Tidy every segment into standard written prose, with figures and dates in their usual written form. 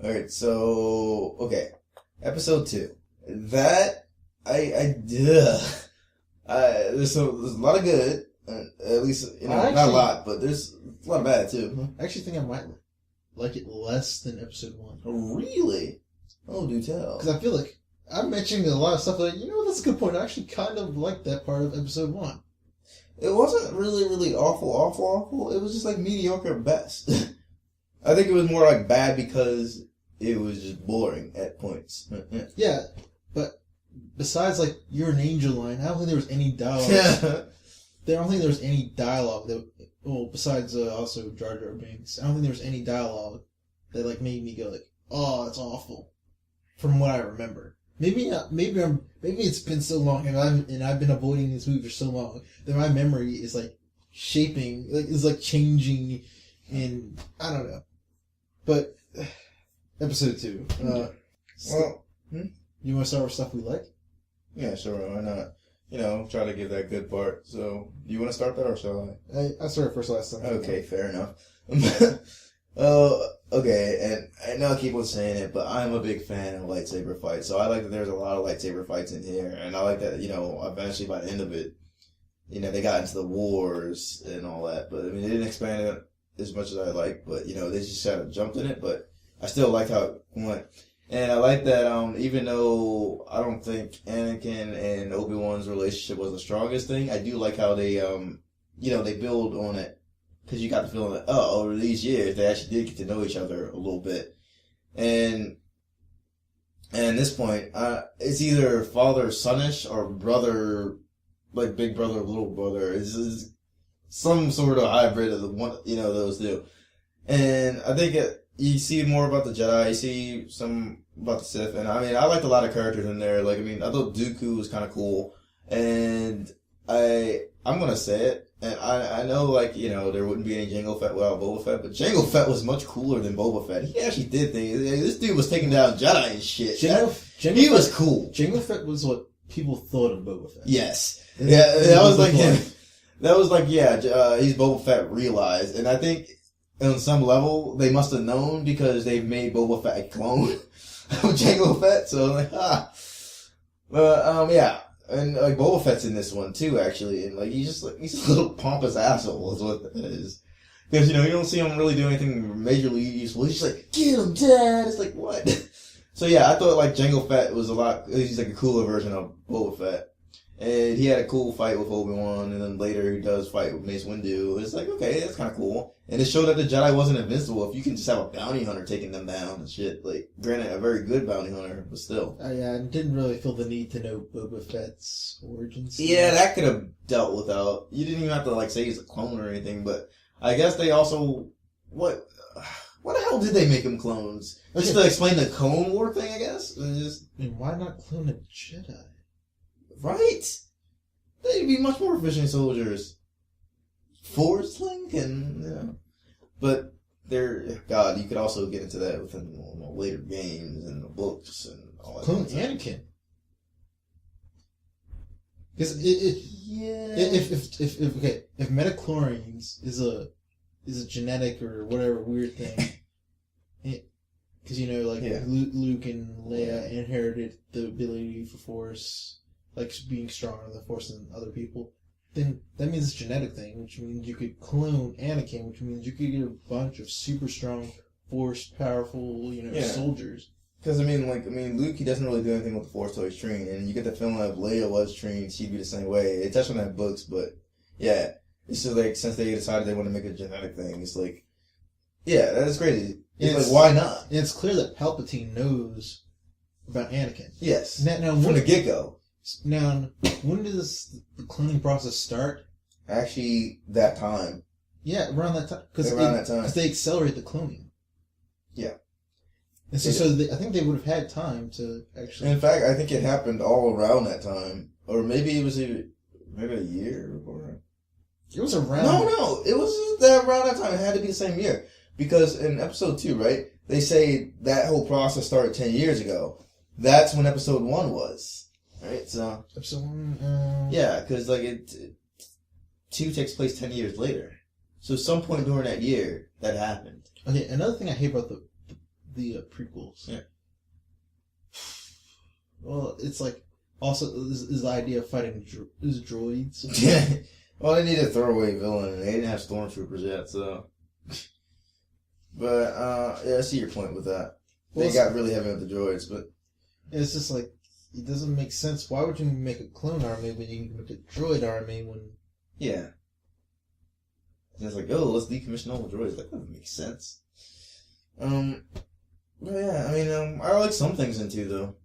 Alright, so, okay. Episode 2. That, there's a lot of good, at least, not a lot, but there's a lot of bad too. I actually think I might like it less than episode 1. Oh, really? Oh, do tell. Because I feel like I'm mentioning a lot of stuff like, that's a good point. I actually kind of liked that part of episode 1. It wasn't really awful. It was just like mediocre at best. I think it was more like bad because it was just boring at points. Yeah, but besides like "You're an Angel" line, I don't think there was any dialogue. I don't think there was any dialogue besides also Jar Jar Binks. I don't think there was any dialogue that like made me go like, "Oh, it's awful." From what I remember, maybe it's been so long and I've been avoiding this movie for so long that my memory is like shaping, is like changing, and I don't know. But episode 2. You want to start with stuff we like? Yeah, sure. Why not? Try to give that good part. So, you want to start that or shall I? I started first last time. Okay, fair enough. Okay, and I know I keep on saying it, but I'm a big fan of lightsaber fights. So I like that there's a lot of lightsaber fights in here, and I like that, eventually by the end of it, they got into the wars and all that. But, they didn't expand it as much as I like, but, they just kind of jumped in it, but I still like how it went. And I like that, even though I don't think Anakin and Obi-Wan's relationship was the strongest thing, I do like how they, they build on it. Because you got the feeling that, over these years, they actually did get to know each other a little bit. And at this point, it's either father-sonish or brother, like big brother, little brother. It's some sort of hybrid of the one, those two. And I think you see more about the Jedi, you see some about the Sith, and I liked a lot of characters in there. Like, I thought Dooku was kind of cool, and I'm gonna say it, and I know, there wouldn't be any Jango Fett without Boba Fett, but Jango Fett was much cooler than Boba Fett. He actually did things. This dude was taking down Jedi and shit. He was cool. Jango Fett was what people thought of Boba Fett. Yes. That was like him. That was like, he's Boba Fett realized, and I think on some level, they must have known because they made Boba Fett a clone of Jango Fett, so yeah. And like Boba Fett's in this one too, actually, and like he's a little pompous asshole is what that is. Because you don't see him really do anything majorly useful. He's just like, get him, Dad. It's like, what? So yeah, I thought like Jango Fett was he's like a cooler version of Boba Fett. And he had a cool fight with Obi-Wan, and then later he does fight with Mace Windu. It's like, okay, that's kind of cool. And it showed that the Jedi wasn't invincible if you can just have a bounty hunter taking them down and shit. Like, granted, a very good bounty hunter, but still. Yeah, I didn't really feel the need to know Boba Fett's origins. Yeah, that could have dealt without. You didn't even have to, say he's a clone or anything, but I guess they also... What the hell did they make him clones? Just to explain the Clone War thing, I guess? Why not clone a Jedi? Right? They'd be much more efficient soldiers. Force link and, But God, you could also get into that within later games and the books and all that. Clone Anakin. Because if metachlorians is a genetic or whatever weird thing, because Luke and Leia inherited the ability for Force. Like being stronger than the Force than other people, then that means it's a genetic thing, which means you could clone Anakin, which means you could get a bunch of super strong, Force powerful, soldiers. Because Luke, he doesn't really do anything with the Force till he's trained, and you get the feeling that if Leia was trained, she'd be the same way. They touched on that in books, but yeah, it's just like since they decided they want to make a genetic thing, it's like, yeah, that's crazy. It's like, why not? And it's clear that Palpatine knows about Anakin. Yes, now from the get-go. Now, when does the cloning process start? Actually, that time. Yeah, around that time. Because they accelerate the cloning. Yeah. And so I think they would have had time to actually... In fact, I think it happened all around that time. Or maybe it was a year before. It was around... No. It was around that time. It had to be the same year. Because in episode 2, right, they say that whole process started 10 years ago. That's when episode 1 was. Right, so... Episode 1... Yeah, because, 2 takes place 10 years later. So some point during that year, that happened. Okay, another thing I hate about the prequels. Yeah. Well, it's like also is the idea of fighting droids. Yeah. Well, they need a throwaway villain, and they didn't have stormtroopers yet, so. But yeah, I see your point with that. They got really heavy with the droids, but it's just like it doesn't make sense. Why would you make a clone army when you can make a droid army when? Yeah. And it's like, oh, let's decommission all the droids. That doesn't make sense. But yeah, I mean, I like some things in 2, though.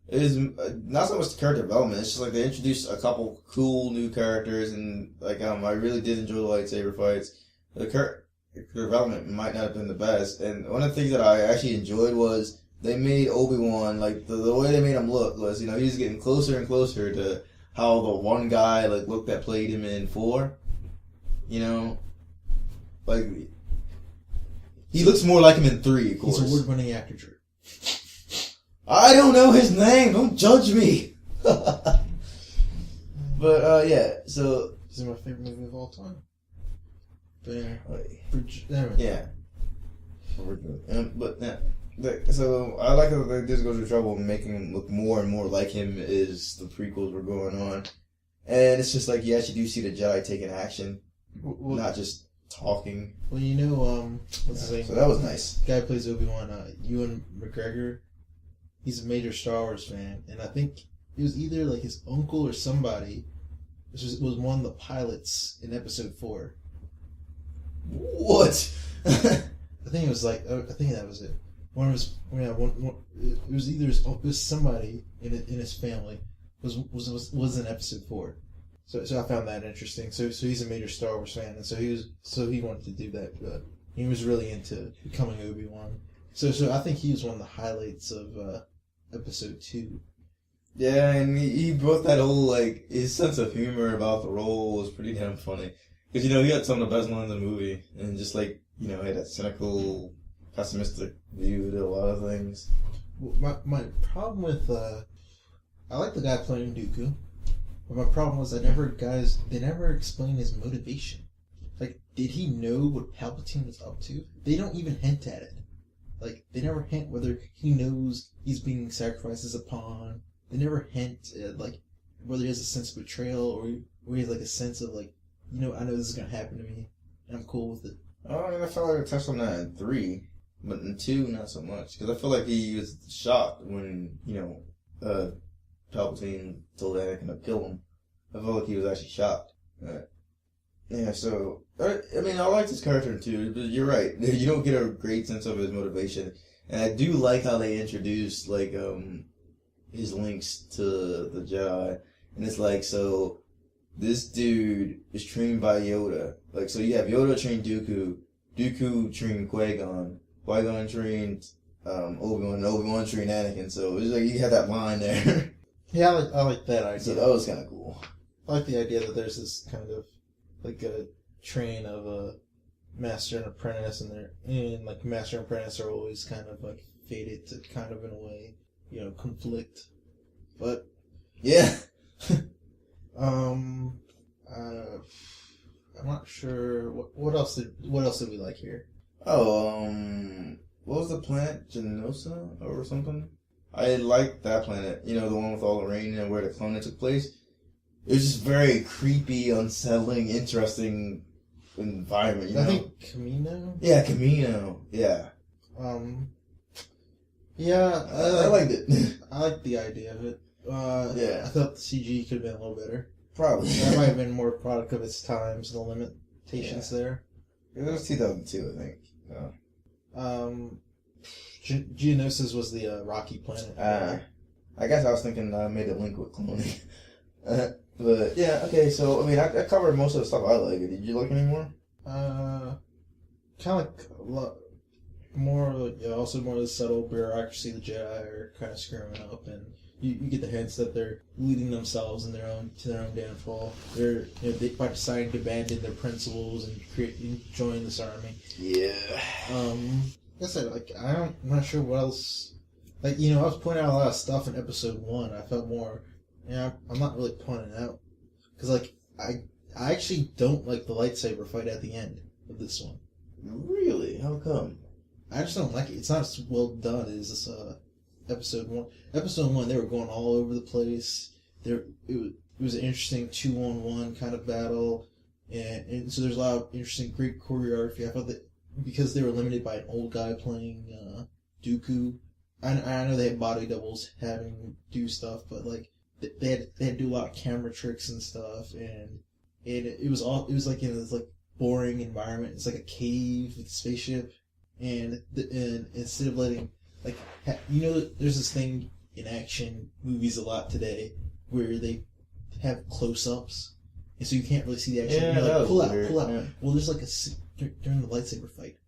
It is not so much the character development. It's just like they introduced a couple cool new characters, and like I really did enjoy the lightsaber fights. The character development might not have been the best, and one of the things that I actually enjoyed was they made Obi-Wan, like the way they made him look was, he was getting closer and closer to how the one guy like looked that played him in 4. Like he looks more like him in 3, of course. He's a award-winning actor. I don't know his name. Don't judge me. But yeah, so this is my favorite movie of all time. But yeah, yeah. But yeah, so I like that they just go through trouble making him look more and more like him as the prequels were going on, and it's just like you actually do see the Jedi taking action, not just talking. Well, what's his name? So that was nice. The guy who plays Obi-Wan, Ewan McGregor. He's a major Star Wars fan, and I think it was either like his uncle or somebody was one of the pilots in Episode 4. What? I think it was like I think that was it. One of his it was either it was somebody in his family was in Episode 4. So I found that interesting. So he's a major Star Wars fan, and so he wanted to do that. But he was really into becoming Obi-Wan. So I think he was one of the highlights of Episode 2. Yeah, and he brought that whole, like, his sense of humor about the role was pretty damn funny. Because, he had some of the best lines in the movie, and just, like, he had that cynical, pessimistic view to a lot of things. Well, my problem with, I like the guy playing Dooku, but my problem was they never explained his motivation. Like, did he know what Palpatine was up to? They don't even hint at it. Like, they never hint whether he knows he's being sacrificed as a pawn. They never hint at, like, whether he has a sense of betrayal or he has, like, a sense of, like, I know this is going to happen to me, and I'm cool with it. Oh, I mean, I felt like I touched on that in 3, but in 2, not so much. Because I feel like he was shocked when, Palpatine told Anakin to kill him. I felt like he was actually shocked. Yeah, so, I mean, I liked his character too, but you're right. You don't get a great sense of his motivation. And I do like how they introduced, like, his links to the Jedi. And it's like, so, this dude is trained by Yoda. Like, so you have Yoda trained Dooku, Dooku trained Qui-Gon, Qui-Gon trained Obi-Wan, and Obi-Wan trained Anakin. So, it's like, you have that line there. Yeah, I like that idea. So that was kind of cool. I like the idea that there's this kind of, like, a train of a master and apprentice, and like master and apprentice are always kind of like fated to kind of in a way, conflict. But yeah, I'm not sure what else did we like here. Oh, what was the planet? Genosa or something? I liked that planet. The one with all the rain and where the cloning took place. It was just very creepy, unsettling, interesting environment. I think Camino. Yeah, Camino. Yeah. Yeah, I liked it. I liked the idea of it. Yeah. I thought the CG could have been a little better. Probably. That might have been more a product of its times, the limitations there. It was 2002, I think. Oh. Geonosis was the rocky planet. I guess I was thinking I made a link with cloning. But yeah, okay. So I mean, I covered most of the stuff I like. Did you like any more? Kind of like a lot more. Like, also more of the subtle bureaucracy the Jedi are kind of screwing up, and you get the hints that they're leading themselves to their own downfall. They're by deciding to abandon their principles and join this army. Yeah. Like I said, like I'm not sure what else. Like I was pointing out a lot of stuff in Episode 1. I felt more. I'm not really pointing it out because like I actually don't like the lightsaber fight at the end of this one. Really? How come? I just don't like it. It's not as well done as this episode 1. Episode 1, they were going all over the place. It was an interesting 2-on-1 kind of battle, and so there's a lot of interesting, great choreography. I thought that because they were limited by an old guy playing Dooku, I know they had body doubles having do stuff, but like they had to do a lot of camera tricks and stuff, and it was like in this like boring environment. It's like a cave with a spaceship, and instead of letting like there's this thing in action movies a lot today where they have close-ups, and so you can't really see the action. Yeah, you're like, pull out. Yeah. Well, there's like during the lightsaber fight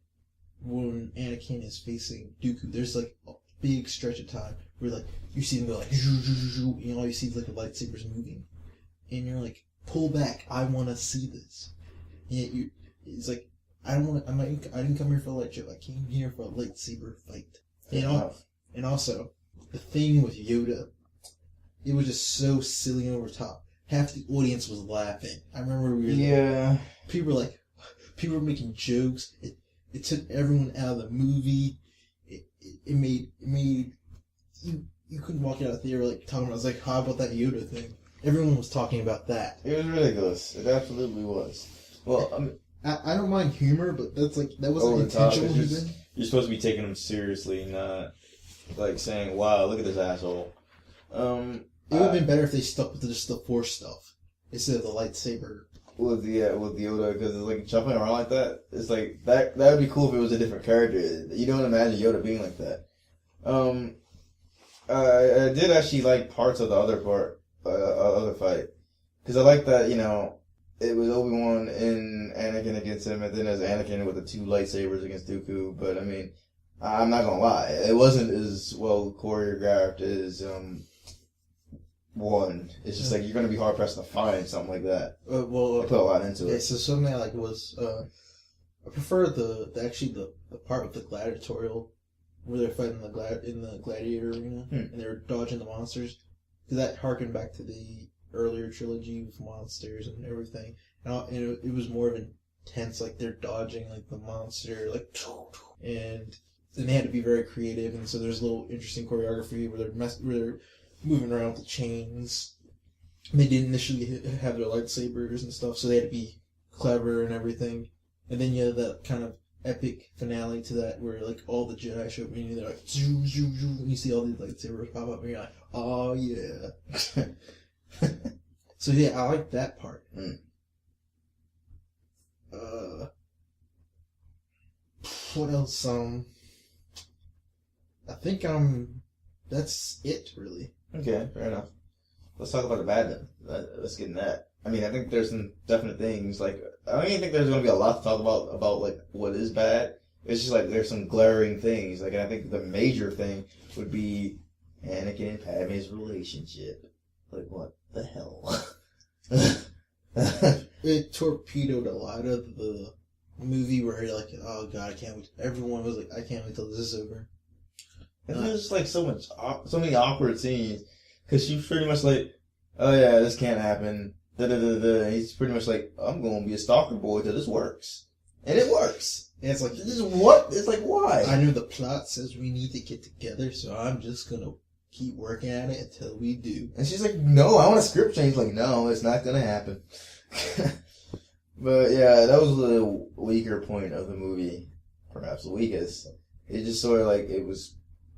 when Anakin is facing Dooku, there's like a big stretch of time where like you see them go like all you see is like the lightsabers moving, and you're like, pull back, I want to see this. And it's like I didn't come here for a light show. I came here for a lightsaber fight. And also the thing with Yoda, it was just so silly and over top. Half the audience was laughing. I remember people were making jokes. It took everyone out of the movie. It made you couldn't walk out of the theater like talking about. I was like, how about that Yoda thing? Everyone was talking about that. It was ridiculous. It absolutely was. Well, I don't mind humor, but that wasn't intentional. You're supposed to be taking them seriously, not like saying, "Wow, look at this asshole." It would have been better if they stuck with just the Force stuff instead of the lightsaber. With Yoda, because it's like jumping around like that. It's like that would be cool if it was a different character. You don't imagine Yoda being like that. I did actually like parts of the other fight, because I like that it was Obi-Wan and Anakin against him, and then there's Anakin with the 2 lightsabers against Dooku. But I mean, I'm not gonna lie, it wasn't as well choreographed as 1. It's just like you're gonna be hard pressed to find something like that. They put a lot into it. So something I like was I prefer the part with the gladiatorial where they're fighting in the gladiator arena and they're dodging the monsters, because that harkened back to the earlier trilogy with monsters and everything, and it was more of intense, like they're dodging like the monster, like, and they had to be very creative, and so there's a little interesting choreography where they're moving around with the chains. They didn't initially have their lightsabers and stuff, so they had to be clever and everything. And then you have that kind of epic finale to that where like all the Jedi show up and they're like zoo, zoo, zoo, and you see all these lightsabers pop up and you're like, oh yeah. So yeah, I like that part. What else? I think that's it really. Okay, fair enough. Let's talk about the bad then. Let's get in that. I mean, I think there's some definite things, like, I don't even think there's going to be a lot to talk about, like, what is bad. It's just, like, there's some glaring things. Like, and I think the major thing would be Anakin and Padme's relationship. Like, what the hell? It torpedoed a lot of the movie where you're like, oh god, I can't wait. Everyone was like, I can't wait till this is over. And there's just, like, so many awkward scenes. Because she's pretty much like, oh yeah, this can't happen. Da-da-da-da. He's pretty much like, I'm going to be a stalker boy till this works. And it works. And it's like, this is what? It's like, why? I know the plot says we need to get together, so I'm just going to keep working at it until we do. And she's like, no, I want a script change. Like, no, it's not going to happen. But yeah, that was the weaker point of the movie. Perhaps the weakest. It just sort of like, it was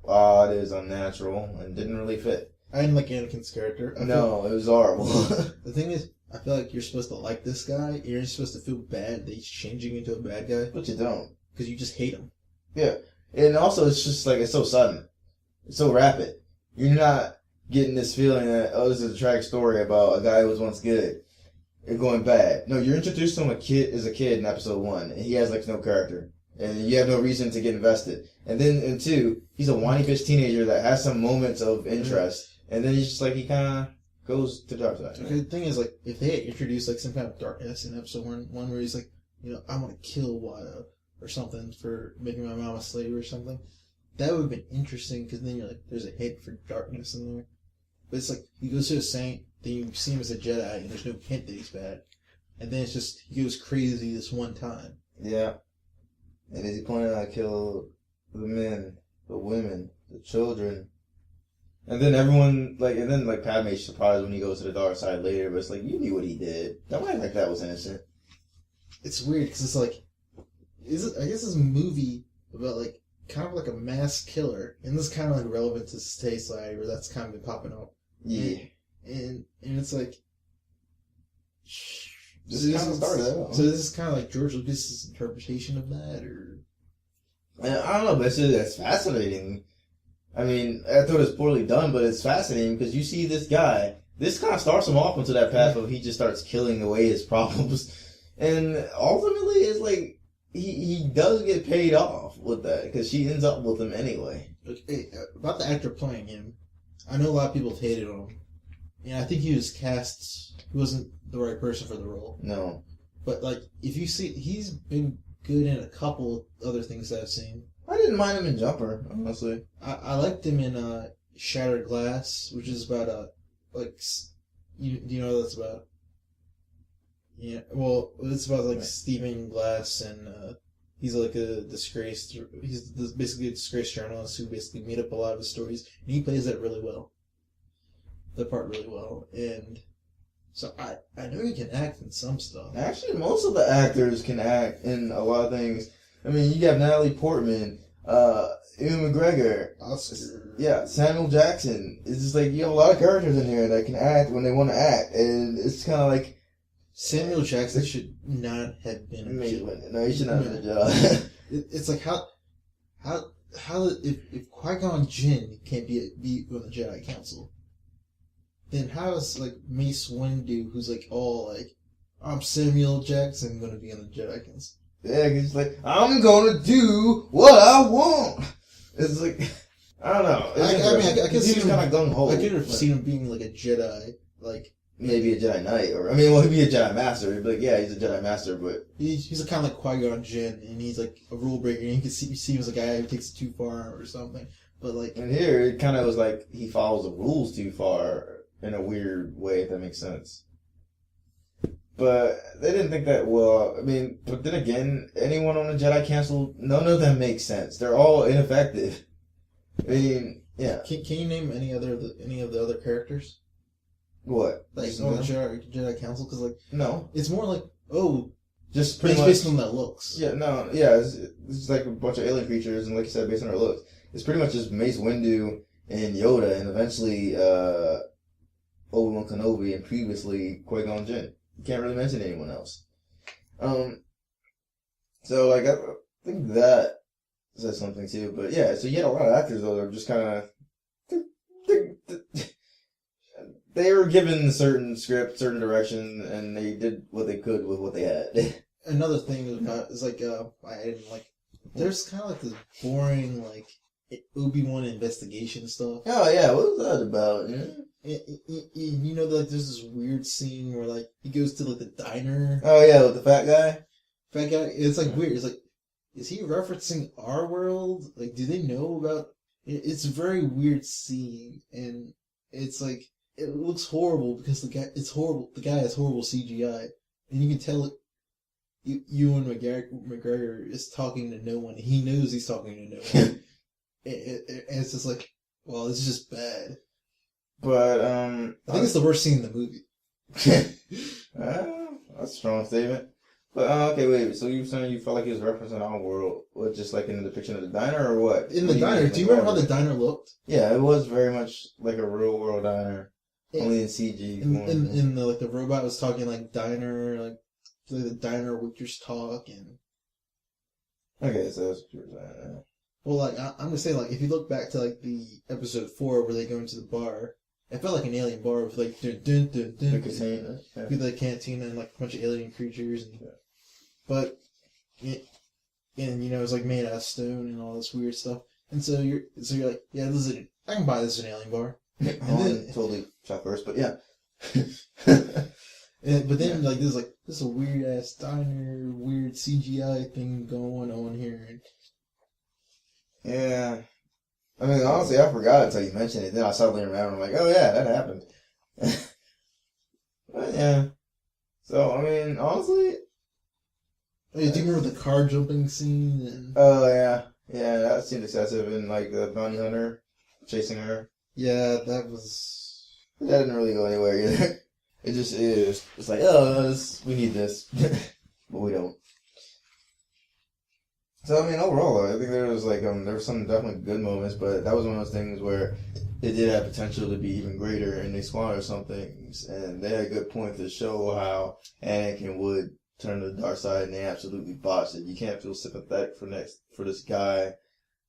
odd, it was unnatural, and didn't really fit. I didn't like Anakin's character. It was horrible. The thing is, I feel like you're supposed to like this guy. You're supposed to feel bad that he's changing into a bad guy. But you don't. Because you just hate him. Yeah. And also, it's just like, it's so sudden. It's so rapid. You're not getting this feeling that, oh, this is a tragic story about a guy who was once good and going bad. No, you're introduced to him as a kid in episode 1, and he has like no character. And you have no reason to get invested. And then in 2, he's a whiny bitch teenager that has some moments of interest. And then he's just like, he kind of goes to the dark side. Okay, the thing is, like, if they had introduced, like, some kind of darkness in episode 1 where he's like, I want to kill Wada or something for making my mom a slave or something, that would have been interesting, because then you're like, there's a hint for darkness in there. But it's like, he goes to a saint, then you see him as a Jedi, and there's no hint that he's bad. And then it's just, he goes crazy this one time. Yeah. And is he planning to kill the men, the women, the children. And then everyone, like Padme's surprised when he goes to the dark side later, but it's like, you knew what he did. Don't act like that was innocent. It's weird, because it's like, I guess it's a movie about, like, kind of like a mass killer, and this is kind of like relevant to today's society, where that's kind of been popping up. Yeah. And it's like... This kind of started out. So this is kind of like George Lucas's interpretation of that, or... I don't know, but it's fascinating. I mean, I thought it was poorly done, but it's fascinating because you see this guy. This kind of starts him off into that path of he just starts killing away his problems. And ultimately, it's like, he does get paid off with that because she ends up with him anyway. Hey, about the actor playing him, I know a lot of people have hated on him. And I think he was cast, he wasn't the right person for the role. No. But, like, if you see, he's been good in a couple other things that I've seen. I didn't mind him in Jumper, honestly. I liked him in Shattered Glass, which is about do you know what that's about? Yeah, well, it's about like Stephen Glass, and he's like he's basically a disgraced journalist who basically made up a lot of his stories, and he plays that really well. That part really well, and so I know he can act in some stuff. Actually, most of the actors can act in a lot of things. I mean, you got Natalie Portman, Ewan McGregor, Oscar. Yeah, Samuel Jackson. It's just like you have a lot of characters in here that can act when they want to act, and it's kind of like Samuel Jackson should not have been. No, he should not have been a Jedi. It's like how if Qui-Gon Jinn can't be on the Jedi Council, then how is like Mace Windu, who's like all like, I'm Samuel Jackson, going to be on the Jedi Council? Yeah, he's like, I'm gonna do what I want. It's like, I don't know. I could see him kind of gung ho. I could have seen him being like a Jedi, like maybe a Jedi Knight, or he'd be a Jedi Master. He'd be like, yeah, he's a Jedi Master, but he's kind of like Qui-Gon Jinn, and he's like a rule breaker. And you can see him as a guy who takes it too far or something. But like, and here it kind of was like he follows the rules too far in a weird way, if that makes sense. But they didn't think that well. I mean, but then again, anyone on the Jedi Council, none of them make sense. They're all ineffective. I mean, yeah. Can you name any of the other characters? What? Like on the Jedi Council? Because like no, it's more like just pretty much based on their looks. Yeah, no, yeah. It's like a bunch of alien creatures, and like you said, based on their looks, it's pretty much just Mace Windu and Yoda, and eventually Obi-Wan Kenobi, and previously Qui-Gon Jinn. You can't really mention anyone else. So like I think that says something too. But yeah, so you had a lot of actors though that are just kind of they were given certain script, certain direction, and they did what they could with what they had. Another thing about is like I didn't like. There's kind of like this boring like Obi-Wan investigation stuff. Oh yeah, what was that about? Yeah. You know, like there's this weird scene where like he goes to like the diner. Oh yeah, with the fat guy. It's like weird. It's like, is he referencing our world? Like, do they know about? It's a very weird scene, and it's like it looks horrible because the guy. It's horrible. The guy has horrible CGI, and you can tell it. Ewan McGregor is talking to no one. He knows he's talking to no one. And it's just like, well, it's just bad. But I think it's the worst scene in the movie. That's a strong statement. But okay, wait. So you saying you felt like he was referencing our world, what, just like in the depiction of the diner, or what? In the diner, do you remember how the diner looked? Yeah, it was very much like a real world diner, only in CG. In the like the robot was talking like diner, like the diner waitress talk, and okay, so that's what you were saying. Well, like I'm just saying, like if you look back to like the episode 4 where they go into the bar. It felt like an alien bar with like dun dun dun dun, the cantina, with the cantina and like a bunch of alien creatures, and but and you know it's like made out of stone and all this weird stuff, and so you're like, yeah, I can buy this as an alien bar. And then totally shot first, but yeah. But then like this is a weird ass diner, weird CGI thing going on here. Yeah. I mean, honestly, I forgot until you mentioned it. Then I suddenly remember. I'm like, oh yeah, that happened. But yeah. So I mean, honestly, hey, do you remember the car jumping scene? Oh yeah. Yeah, that seemed excessive, and like the bounty hunter chasing her. Yeah, that was. That didn't really go anywhere either. It just is. It's like, oh, we need this, but we don't. So I mean, overall, I think there was some definitely good moments, but that was one of those things where it did have potential to be even greater, and they squandered some things, and they had a good point to show how Anakin would turn to the dark side, and they absolutely botched it. You can't feel sympathetic for this guy.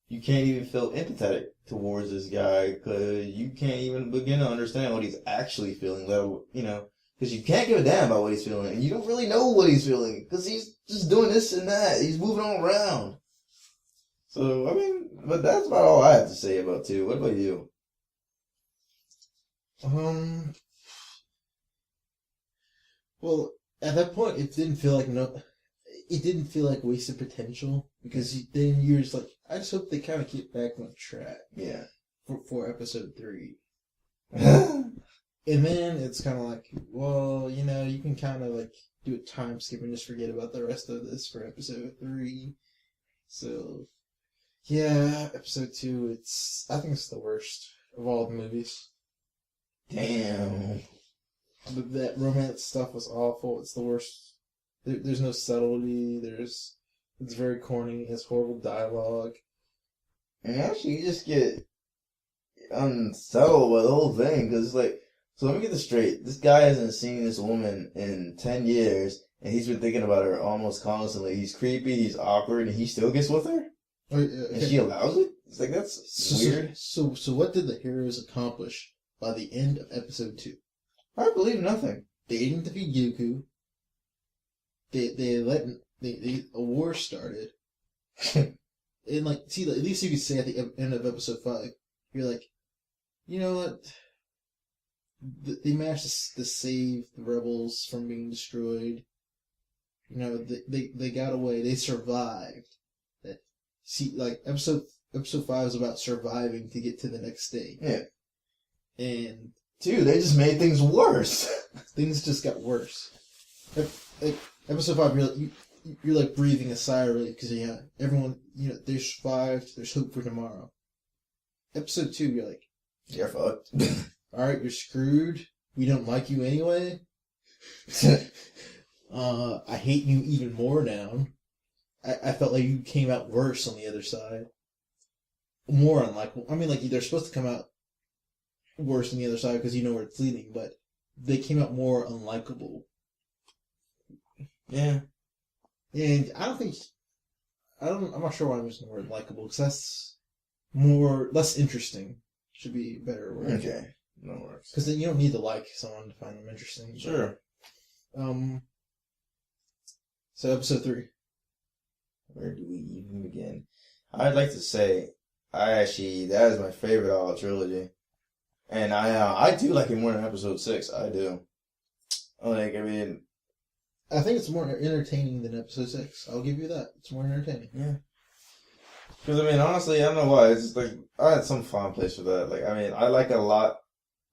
You can't even feel empathetic towards this guy because you can't even begin to understand what he's actually feeling. Because you can't give a damn about what he's feeling, and you don't really know what he's feeling because he's just doing this and that. He's moving all around. So I mean, but that's about all I have to say about 2. What about you? Well, at that point, it didn't feel like wasted potential because then you're just like, I just hope they kind of get back on track. Yeah. For episode 3. And then it's kind of like, well, you can kind of like do a time skip and just forget about the rest of this for episode 3. So, yeah, episode 2, I think it's the worst of all the movies. Damn. That romance stuff was awful. It's the worst. There's no subtlety. It's very corny. It's horrible dialogue. And actually, you just get unsettled by the whole thing because it's like, so let me get this straight. This guy hasn't seen this woman in 10 years, and he's been thinking about her almost constantly. He's creepy, he's awkward, and he still gets with her? And she allows it? It's like, that's weird. So what did the heroes accomplish by the end of episode 2? I believe nothing. They didn't defeat Dooku. A war started. And like, see, at least you could say at the end of episode 5, you're like, you know what? They managed to save the rebels from being destroyed. They got away. They survived. See, like episode 5 is about surviving to get to the next day. Yeah. And dude, they just made things worse. Things just got worse. Like episode 5, you're like breathing a sigh of relief because everyone, they survived. There's hope for tomorrow. Episode 2, you're like, you're fucked. Alright, you're screwed. We don't like you anyway. I hate you even more now. I felt like you came out worse on the other side. More unlikable. I mean, like, they're supposed to come out worse on the other side because you know where it's leading, but they came out more unlikable. Yeah. And I'm not sure why I'm using the word likable, because that's less interesting. Should be a better word. Okay. No worries. Because then you don't need to like someone to find them interesting. Sure. So episode 3. Where do we even begin? I'd like to say, that is my favorite out of the trilogy. And I do like it more than episode 6. I do. I think it's more entertaining than episode 6. I'll give you that. It's more entertaining. Yeah. Because, honestly, I don't know why. It's just like, I had some fond place for that. Like, I like it a lot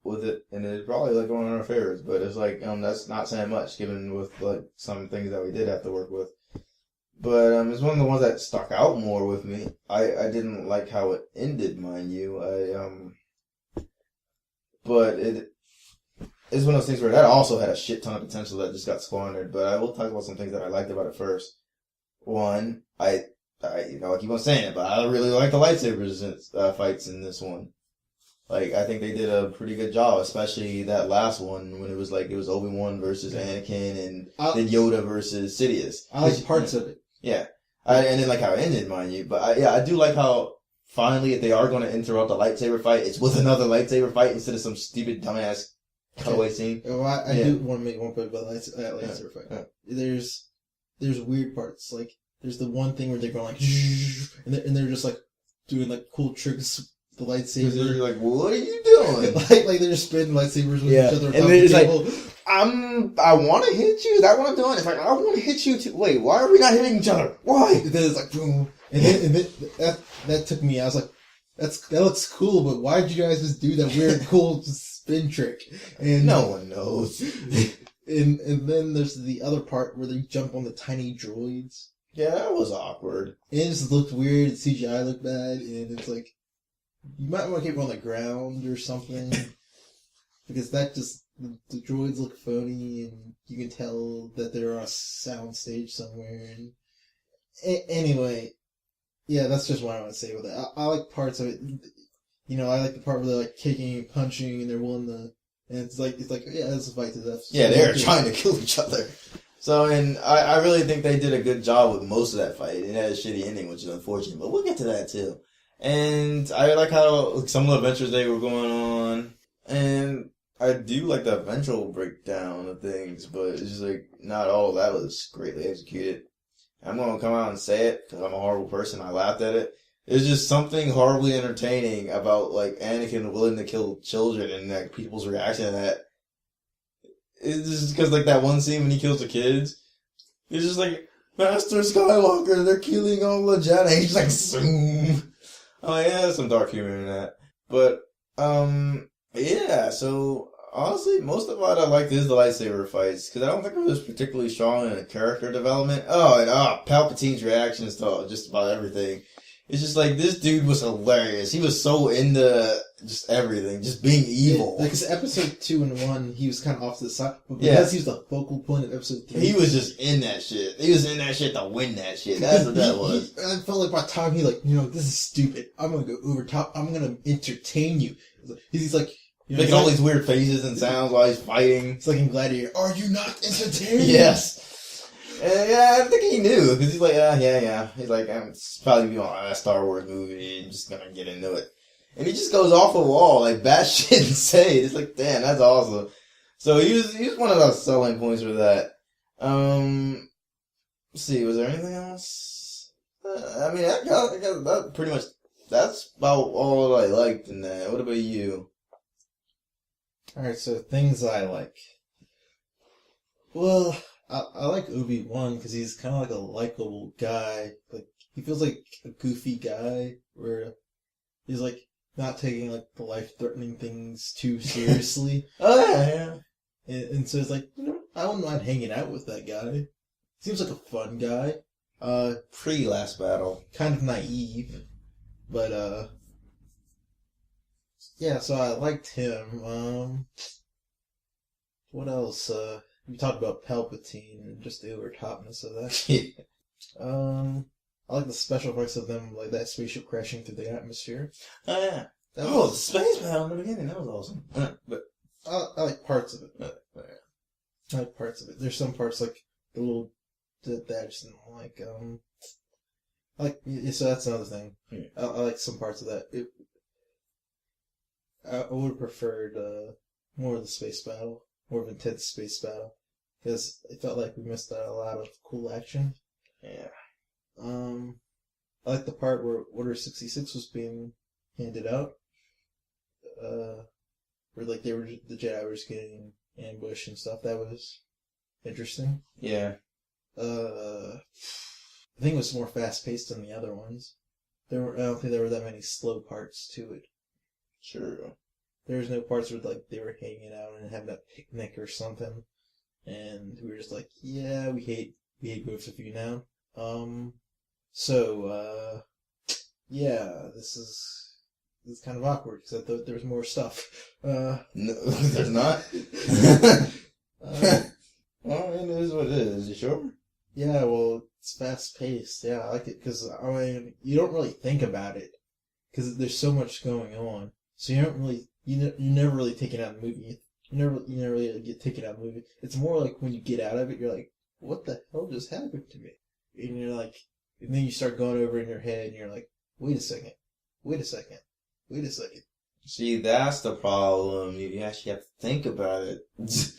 with it, and it's probably like one of our favorites, but it's like, that's not saying much given with, like, some things that we did have to work with. But, it's one of the ones that stuck out more with me. I didn't like how it ended, mind you. But it's one of those things where that also had a shit ton of potential that just got squandered. But I will talk about some things that I liked about it first. One, I keep on saying it, but I really like the lightsaber fights in this one. Like, I think they did a pretty good job, especially that last one when it was Obi-Wan versus Anakin and then Yoda versus Sidious. I like parts of it. Yeah. And then like how it ended, mind you. But I do like how finally, if they are going to interrupt a lightsaber fight, it's with another lightsaber fight instead of some stupid dumbass cutaway scene. Well, I do want to make one point about lightsaber fight. Yeah. There's weird parts. Like, there's the one thing where they're going like, and they're just like doing like cool tricks with the lightsaber. You're like, what are you doing? like they're just spinning lightsabers with each other. And then it's like, I want to hit you. Is that what I'm doing? It's like, I want to hit you too. Wait, why are we not hitting each other? Why? And then it's like, boom. And then that took me. I was like, that looks cool, but why did you guys just do that weird, cool spin trick? And no one knows. And then there's the other part where they jump on the tiny droids. Yeah, that was awkward. It just looked weird. CGI looked bad, and it's like you might want to keep it on the ground or something because that just the droids look phony, and you can tell that they're on a sound stage somewhere. And anyway, yeah, that's just what I want to say with it. I like parts of it. You know, I like the part where they're like kicking and punching, and they're willing to. And it's like yeah, let's fight to death. Yeah, they're trying to kill each other. So, and I really think they did a good job with most of that fight. It had a shitty ending, which is unfortunate, but we'll get to that too. And I like how some of the adventures they were going on, and I do like the eventual breakdown of things, but it's just like not all of that was greatly executed. I'm going to come out and say it because I'm a horrible person. I laughed at it. There's just something horribly entertaining about like Anakin willing to kill children and like people's reaction to that. It's just because like that one scene when he kills the kids, it's just like Master Skywalker, they're killing all the Jedi. He's like, zoom. Oh yeah, there's some dark humor in that. But yeah. So honestly, most of what I liked is the lightsaber fights because I don't think it was particularly strong in the character development. Oh, and Palpatine's reactions to just about everything. It's just like, this dude was hilarious. He was so into just everything, just being evil. Like, because episode 2 and 1, he was kind of off to the side. But because he was the focal point of episode 3. He was just in that shit. He was in that shit to win that shit. That's what that was. I felt like by the time he this is stupid. I'm going to go over top. I'm going to entertain you. He's like... making all these weird faces and sounds while he's fighting. It's like in Gladiator. Are you not entertained? Yes. Yeah, I think he knew, because he's like, yeah. He's like, it's probably be on a Star Wars movie, I'm just gonna get into it. And he just goes off the wall, like, batshit insane. It's like, damn, that's awesome. So he was one of those selling points for that. Let's see, was there anything else? I mean, that pretty much, that's about all I liked in that. What about you? Alright, so things I like. Well... I like Obi-Wan because he's kind of like a likable guy. Like, he feels like a goofy guy where he's like not taking like the life-threatening things too seriously. Yeah. And so it's like, I wouldn't mind hanging out with that guy. Seems like a fun guy. Pre-last battle. Kind of naive. But, yeah, so I liked him. What else? We talked about Palpatine and just the overtopness of that. Yeah. I like the special effects of them, like that spaceship crashing through the atmosphere. Oh, yeah. The space battle in the beginning, that was awesome. But I like parts of it. I like parts of it. There's some parts, like, the little, that I just didn't like. So that's another thing. Yeah. I like some parts of that. I would have preferred more of the space battle. More of an intense space battle. Because it felt like we missed out a lot of cool action. Yeah. I like the part where Order 66 was being handed out. Where like the Jedi were just getting ambushed and stuff. That was interesting. Yeah. I think it was more fast paced than the other ones. I don't think there were that many slow parts to it. Sure. There was no parts where like they were hanging out and having a picnic or something, and we were just like, yeah, we hate both of you now. Yeah, this is kind of awkward because I thought there was more stuff. No, there's not. Well, it is what it is. You sure? Yeah, well, it's fast paced. Yeah, I like it because I mean, you don't really think about it because there's so much going on, so you don't really. You're never really taken out of the movie. You never really get taken out of the movie. It's more like when you get out of it, you're like, what the hell just happened to me? And you're like, and then you start going over in your head, and you're like, wait a second. See, that's the problem. You actually have to think about it. It's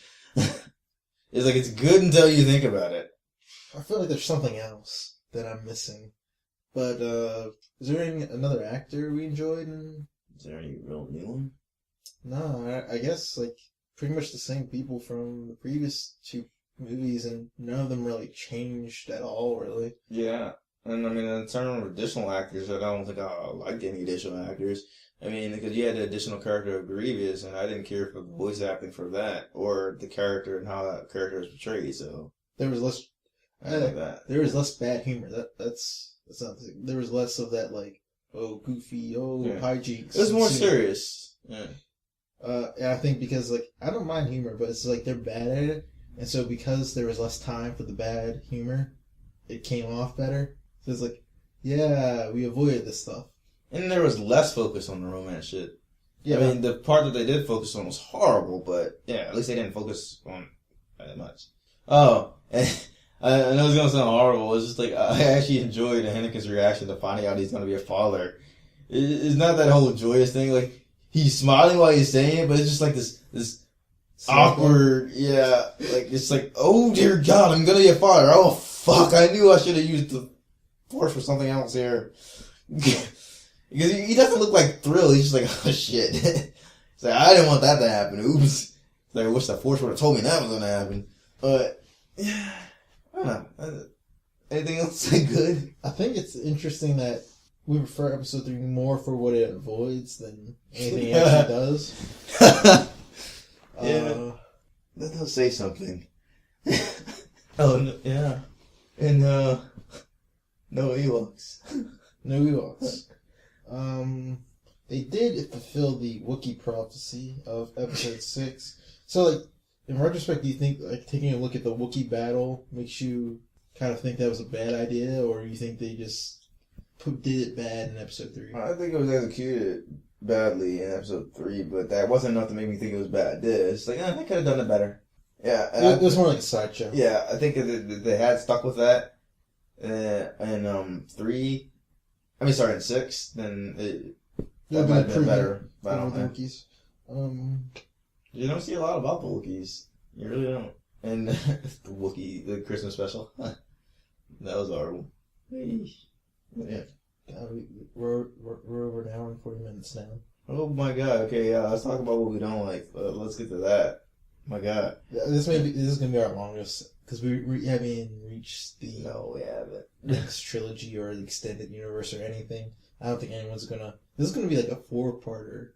like, it's good until you think about it. I feel like there's something else that I'm missing. But, is there another actor we enjoyed? Is there any real new one? No, I guess, like, pretty much the same people from the previous two movies, and none of them really changed at all, really. Yeah. And, I mean, in terms of additional actors, I don't think I liked any additional actors. I mean, because you had the additional character of Grievous, and I didn't care for the voice acting for that, or the character and how that character was portrayed, so... There was less... Like that. There was less bad humor. That's not the thing. There was less of that like goofy hijinks. It was more serious. Yeah. And I think because like I don't mind humor, but it's like they're bad at it, and so because there was less time for the bad humor, it came off better. So it's like, yeah, we avoided this stuff. And there was less focus on the romance shit. Yeah, I mean, the part that they did focus on was horrible, but yeah, at least they didn't focus on that much. Oh, and I know it's gonna sound horrible. It's just like I actually enjoyed Anakin's reaction to finding out he's gonna be a father. It's not that whole joyous thing. Like he's smiling while he's saying it, but it's just like this awkward, yeah. Like it's like, oh dear God, I'm gonna be a father. Oh fuck, I knew I should have used the Force for something else here. Because he doesn't look like thrilled. He's just like, oh shit. It's like, I didn't want that to happen. Oops. It's like, I wish the Force would have told me that was going to happen. But, yeah, I don't know. Anything else good? I think it's interesting that we prefer episode 3 more for what it avoids than anything it actually does. Yeah. That does say something. Oh, no, yeah. And, no Ewoks. No Ewoks. They did fulfill the Wookiee prophecy of episode 6. So, like, in retrospect, do you think, like, taking a look at the Wookiee battle makes you kind of think that was a bad idea, or you think they just did it bad in episode 3? I think it was executed badly in episode 3, but that wasn't enough to make me think it was a bad idea. It's like, they could have done it better. Yeah. It was more like a sideshow. Yeah, I think if they had stuck with that in 3, in 6, then that might have been better. But I don't know. You don't see a lot about the Wookiees. You really don't. And the Christmas special. That was horrible. Yeah. God, we're over an hour and 40 minutes now. Oh my God. Okay, yeah. Let's talk about what we don't like. Let's get to that. My God. This is gonna be our longest because we haven't reached the we haven't. next trilogy or the extended universe or anything. I don't think anyone's gonna. This is gonna be like a 4-parter.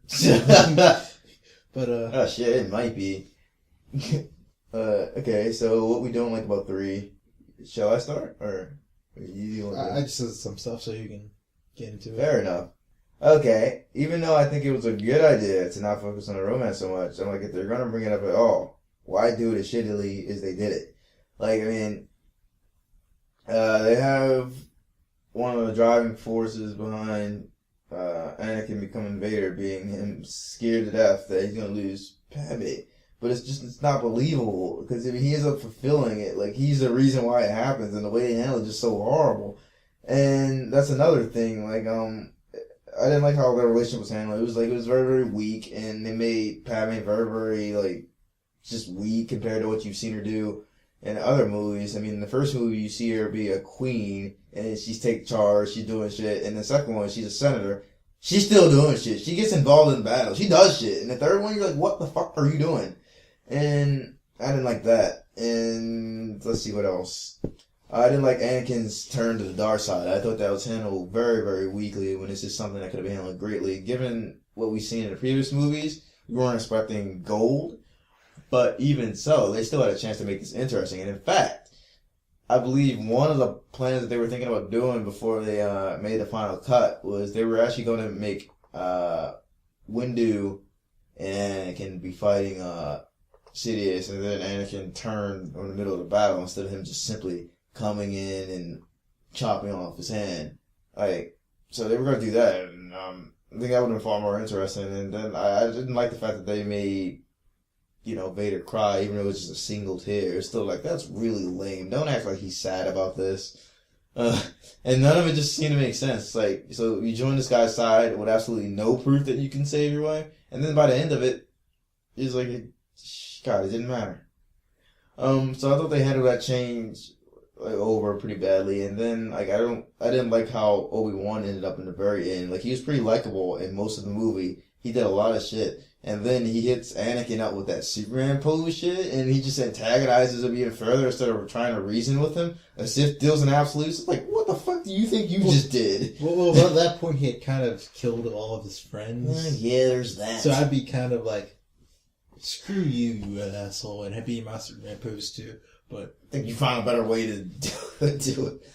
But oh shit, it might be. Okay, so what we don't like about 3? Shall I start or you want to? I just said some stuff so you can get into it. Fair enough. Okay, even though I think it was a good idea to not focus on the romance so much, I'm like, if they're gonna bring it up at all, why do it as shittily as they did it? Like, I mean, they have one of the driving forces behind Anakin becoming Vader being him scared to death that he's gonna lose Padme. But it's not believable because I mean, he ends up fulfilling it. Like, he's the reason why it happens, and the way they handle it is just so horrible. And that's another thing. Like, I didn't like how their relationship was handled. It was very, very weak, and they made Padme very, very, like, just weak compared to what you've seen her do in other movies. I mean, in the first movie, you see her be a queen, and she's taking charge, she's doing shit. In the second one, she's a senator. She's still doing shit. She gets involved in battle. She does shit. In the third one, you're like, what the fuck are you doing? And I didn't like that. And let's see what else. I didn't like Anakin's turn to the dark side. I thought that was handled very, very weakly when it's just something that could have been handled greatly. Given what we've seen in the previous movies, we weren't expecting gold. But even so, they still had a chance to make this interesting. And in fact, I believe one of the plans that they were thinking about doing before they made the final cut was they were actually going to make Windu and Anakin be fighting Sidious, and then Anakin turned in the middle of the battle instead of him just simply coming in and chopping off his hand. Like, so they were going to do that, and I think that would have been far more interesting. And then I didn't like the fact that they made, Vader cry, even though it was just a single tear. It's still like, that's really lame. Don't act like he's sad about this. And none of it just seemed to make sense. Like, so you join this guy's side with absolutely no proof that you can save your wife, and then by the end of it, it's like, God, it didn't matter. So I thought they handled that change over pretty badly, and then I didn't like how Obi-Wan ended up in the very end. Like, he was pretty likable in most of the movie. He did a lot of shit, and then he hits Anakin up with that Superman pose shit, and he just antagonizes him even further instead of trying to reason with him, as if deals an absolutes. It's like, what the fuck do you think you just did? Well, at that point, he had kind of killed all of his friends. Yeah, there's that. So I'd be kind of like, screw you, you asshole, and be my Superman pose too. but I think you found a better way to do it.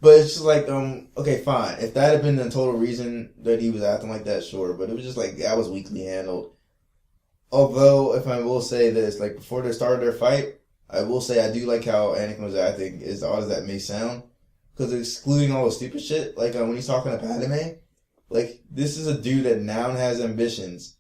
But it's just like, okay, fine. If that had been the total reason that he was acting like that, sure. But it was just like, that was weakly handled. Although, if I will say this, like, before they started their fight, I will say I do like how Anakin was acting, as odd as that may sound. Because excluding all the stupid shit, like, when he's talking to Padme, like, this is a dude that now has ambitions.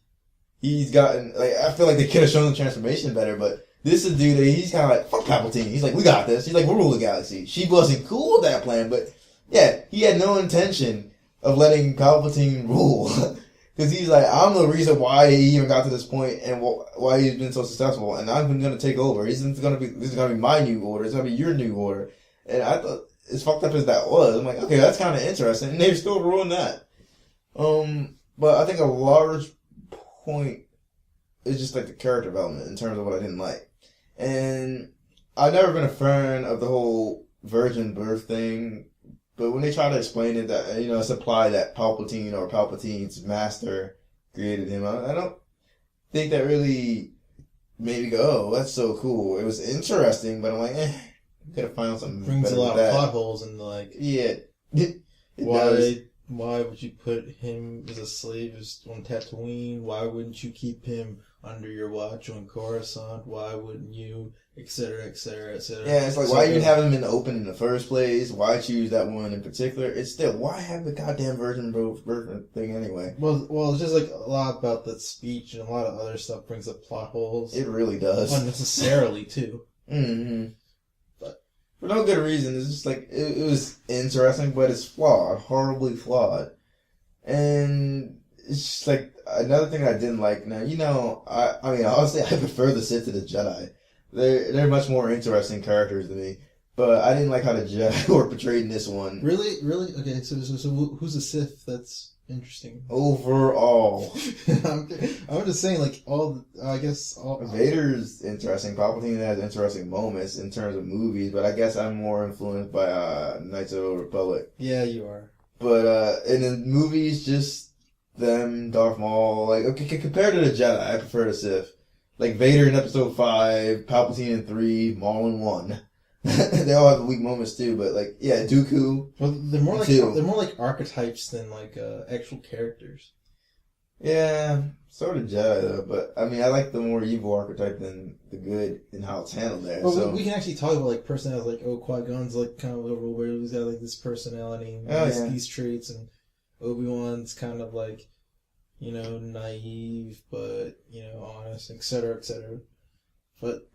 He's gotten, like, I feel like they could have shown the transformation better, but this is a dude that he's kind of like, fuck Palpatine. He's like, we got this. He's like, we'll rule the galaxy. She wasn't cool with that plan, but yeah, he had no intention of letting Palpatine rule. Because he's like, I'm the reason why he even got to this point and why he's been so successful, and I'm going to take over. This is going to be my new order. It's going to be your new order. And I thought, as fucked up as that was, I'm like, okay, that's kind of interesting. And they're still ruling that. But I think a large point is just like the character development in terms of what I didn't like. And I've never been a fan of the whole virgin birth thing, but when they try to explain it, that, it's implied that Palpatine or Palpatine's master created him, I don't think that really made me go, oh, that's so cool. It was interesting, but I'm like, could have found something brings better a lot with of that. plot holes in Yeah. It why does. why would you put him as a slave on Tatooine? Why wouldn't you keep him under your watch on Coruscant? Why wouldn't you, etc., etc., etc.? Yeah, it's like, why even have him in the open in the first place? Why choose that one in particular? It's still, why have the goddamn virgin thing anyway? Well, it's just like a lot about that speech and a lot of other stuff brings up plot holes. It really does. Unnecessarily, too. Mm-hmm. But for no good reason. It's just like, it was interesting, but it's flawed. Horribly flawed. And it's just like, another thing I didn't like. Now, I mean, honestly, I prefer the Sith to the Jedi. They're much more interesting characters to me. But I didn't like how the Jedi were portrayed in this one. Really? Okay, so who's a Sith that's interesting? Overall. I'm just saying, like, Vader's interesting. Palpatine has interesting moments in terms of movies, but I guess I'm more influenced by Knights of the Old Republic. Yeah, you are. But in the movies, just them, Darth Maul, like, okay, compared to the Jedi, I prefer the Sith. Like Vader in Episode 5, Palpatine in 3, Maul in 1. They all have weak moments too, but like, yeah, Dooku. Well, they're more like archetypes than like actual characters. Yeah, sort of Jedi though, but I mean, I like the more evil archetype than the good and how it's handled there. Well, so we can actually talk about like personalities, like Qui-Gon's like kind of a little weird. He's got like this personality and these traits, and Obi-Wan's kind of like, naive but honest, etc., etc. But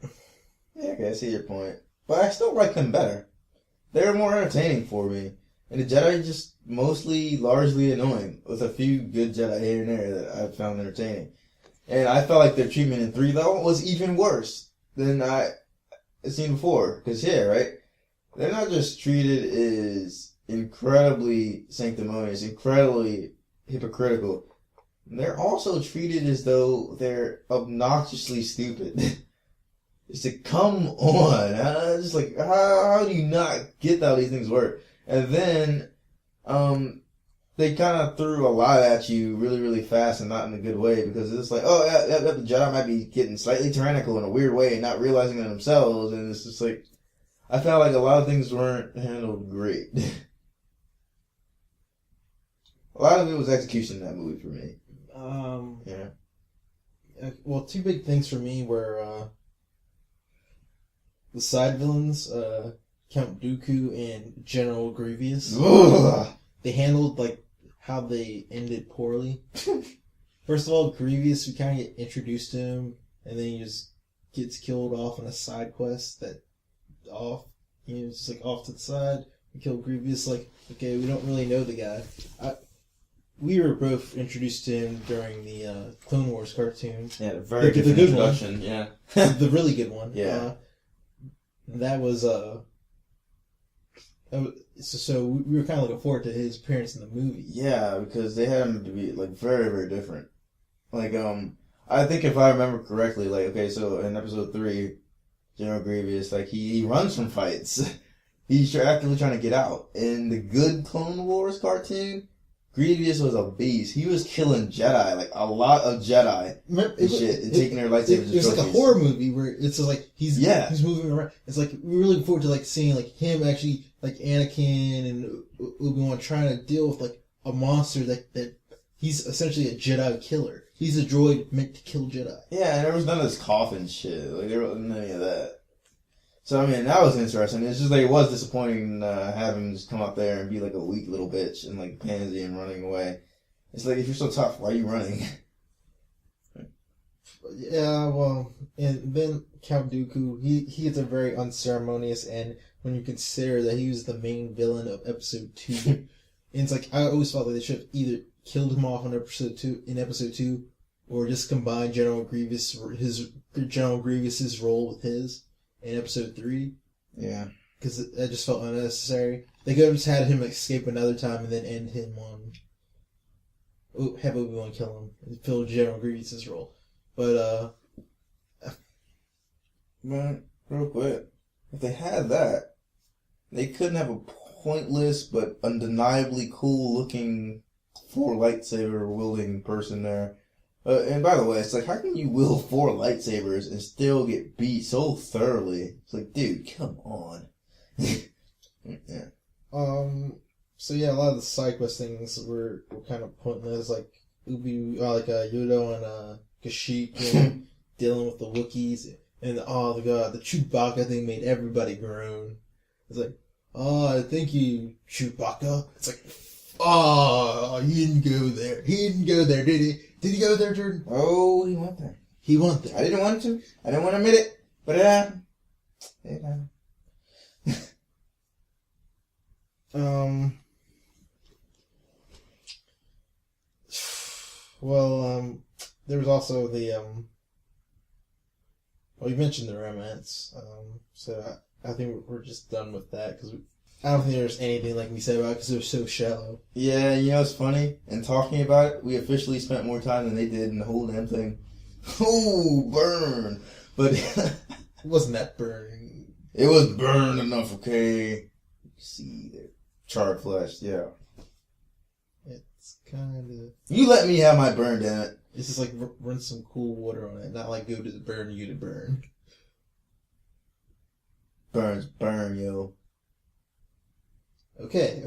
yeah, okay, I see your point. But I still like them better. They were more entertaining for me. And the Jedi just largely annoying, with a few good Jedi here and there that I found entertaining. And I felt like their treatment in 3, though, was even worse than I had seen before. Because here, right, they're not just treated as incredibly sanctimonious, incredibly hypocritical. They're also treated as though they're obnoxiously stupid. It's like, come on. Just like, how do you not get how these things work? And then, they kind of threw a lot at you really, really fast and not in a good way, because it's like, oh, yeah, the Jedi might be getting slightly tyrannical in a weird way and not realizing it themselves. And it's just like, I felt like a lot of things weren't handled great. A lot of it was execution in that movie for me. Yeah. Well, two big things for me were the side villains, Count Dooku and General Grievous. Ugh. They handled like how they ended poorly. First of all, Grievous, we kind of get introduced to him, and then he just gets killed off on a side quest just like off to the side. We kill Grievous, like, okay, we don't really know the guy. We were both introduced to him during the Clone Wars cartoon. Yeah, very the good good introduction, one. yeah. The really good one. Yeah. That was, so we were kind of looking forward to his appearance in the movie. Yeah, because they had him to be, like, very, very different. Like, I think if I remember correctly, like, okay, so in Episode 3, General Grievous, like, he runs from fights. He's actively trying to get out. In the good Clone Wars cartoon, Grievous was a beast. He was killing Jedi, like a lot of Jedi and taking their lightsabers. It's like a horror movie where it's just like he's moving around. It's like we're really looking forward to like seeing like him actually like Anakin and Obi-Wan trying to deal with like a monster that he's essentially a Jedi killer. He's a droid meant to kill Jedi. Yeah, and there was none of this coffin shit. Like there wasn't any of that. So I mean, that was interesting. It's just like it was disappointing having him just come up there and be like a weak little bitch and like pansy and running away. It's like if you're so tough, why are you running? Yeah, well, and then Count Dooku, he gets a very unceremonious end when you consider that he was the main villain of Episode 2. And it's like I always felt like they should have either killed him off in Episode 2, or just combined General Grievous's role with his in Episode 3. Yeah. Because that just felt unnecessary. They could have just had him escape another time and then end him on... have Obi-Wan kill him and fill General Grievous's role. But, Man, real quick. If they had that, they couldn't have a pointless but undeniably cool-looking 4 lightsaber-wielding person there. And by the way, it's like, how can you wield 4 lightsabers and still get beat so thoroughly? It's like, dude, come on. Yeah. So yeah, a lot of the side quest things were kind of pointless, like Yoda and Kashyyyk dealing with the Wookiees, and the Chewbacca thing made everybody groan. It's like, thank you, Chewbacca. It's like, he didn't go there. He didn't go there, did he? Did he go there, Jordan? Oh, he went there. He went there. I didn't want to. I didn't want to admit it, but it happened. It happened. Well, there was also the, well, you mentioned the romance, so I think we're just done with that, because I don't think there's anything like we said about it, because it was so shallow. Yeah, you know what's funny? In talking about it, we officially spent more time than they did in the whole damn thing. Oh, burn! But it wasn't that burning. It was burned enough, okay? See, the charred flesh, yeah. It's kind of... You let me have my burn, damn it. It's just like rinse some cool water on it, not like go to the burn you to burn. Burns, burn, yo. Okay.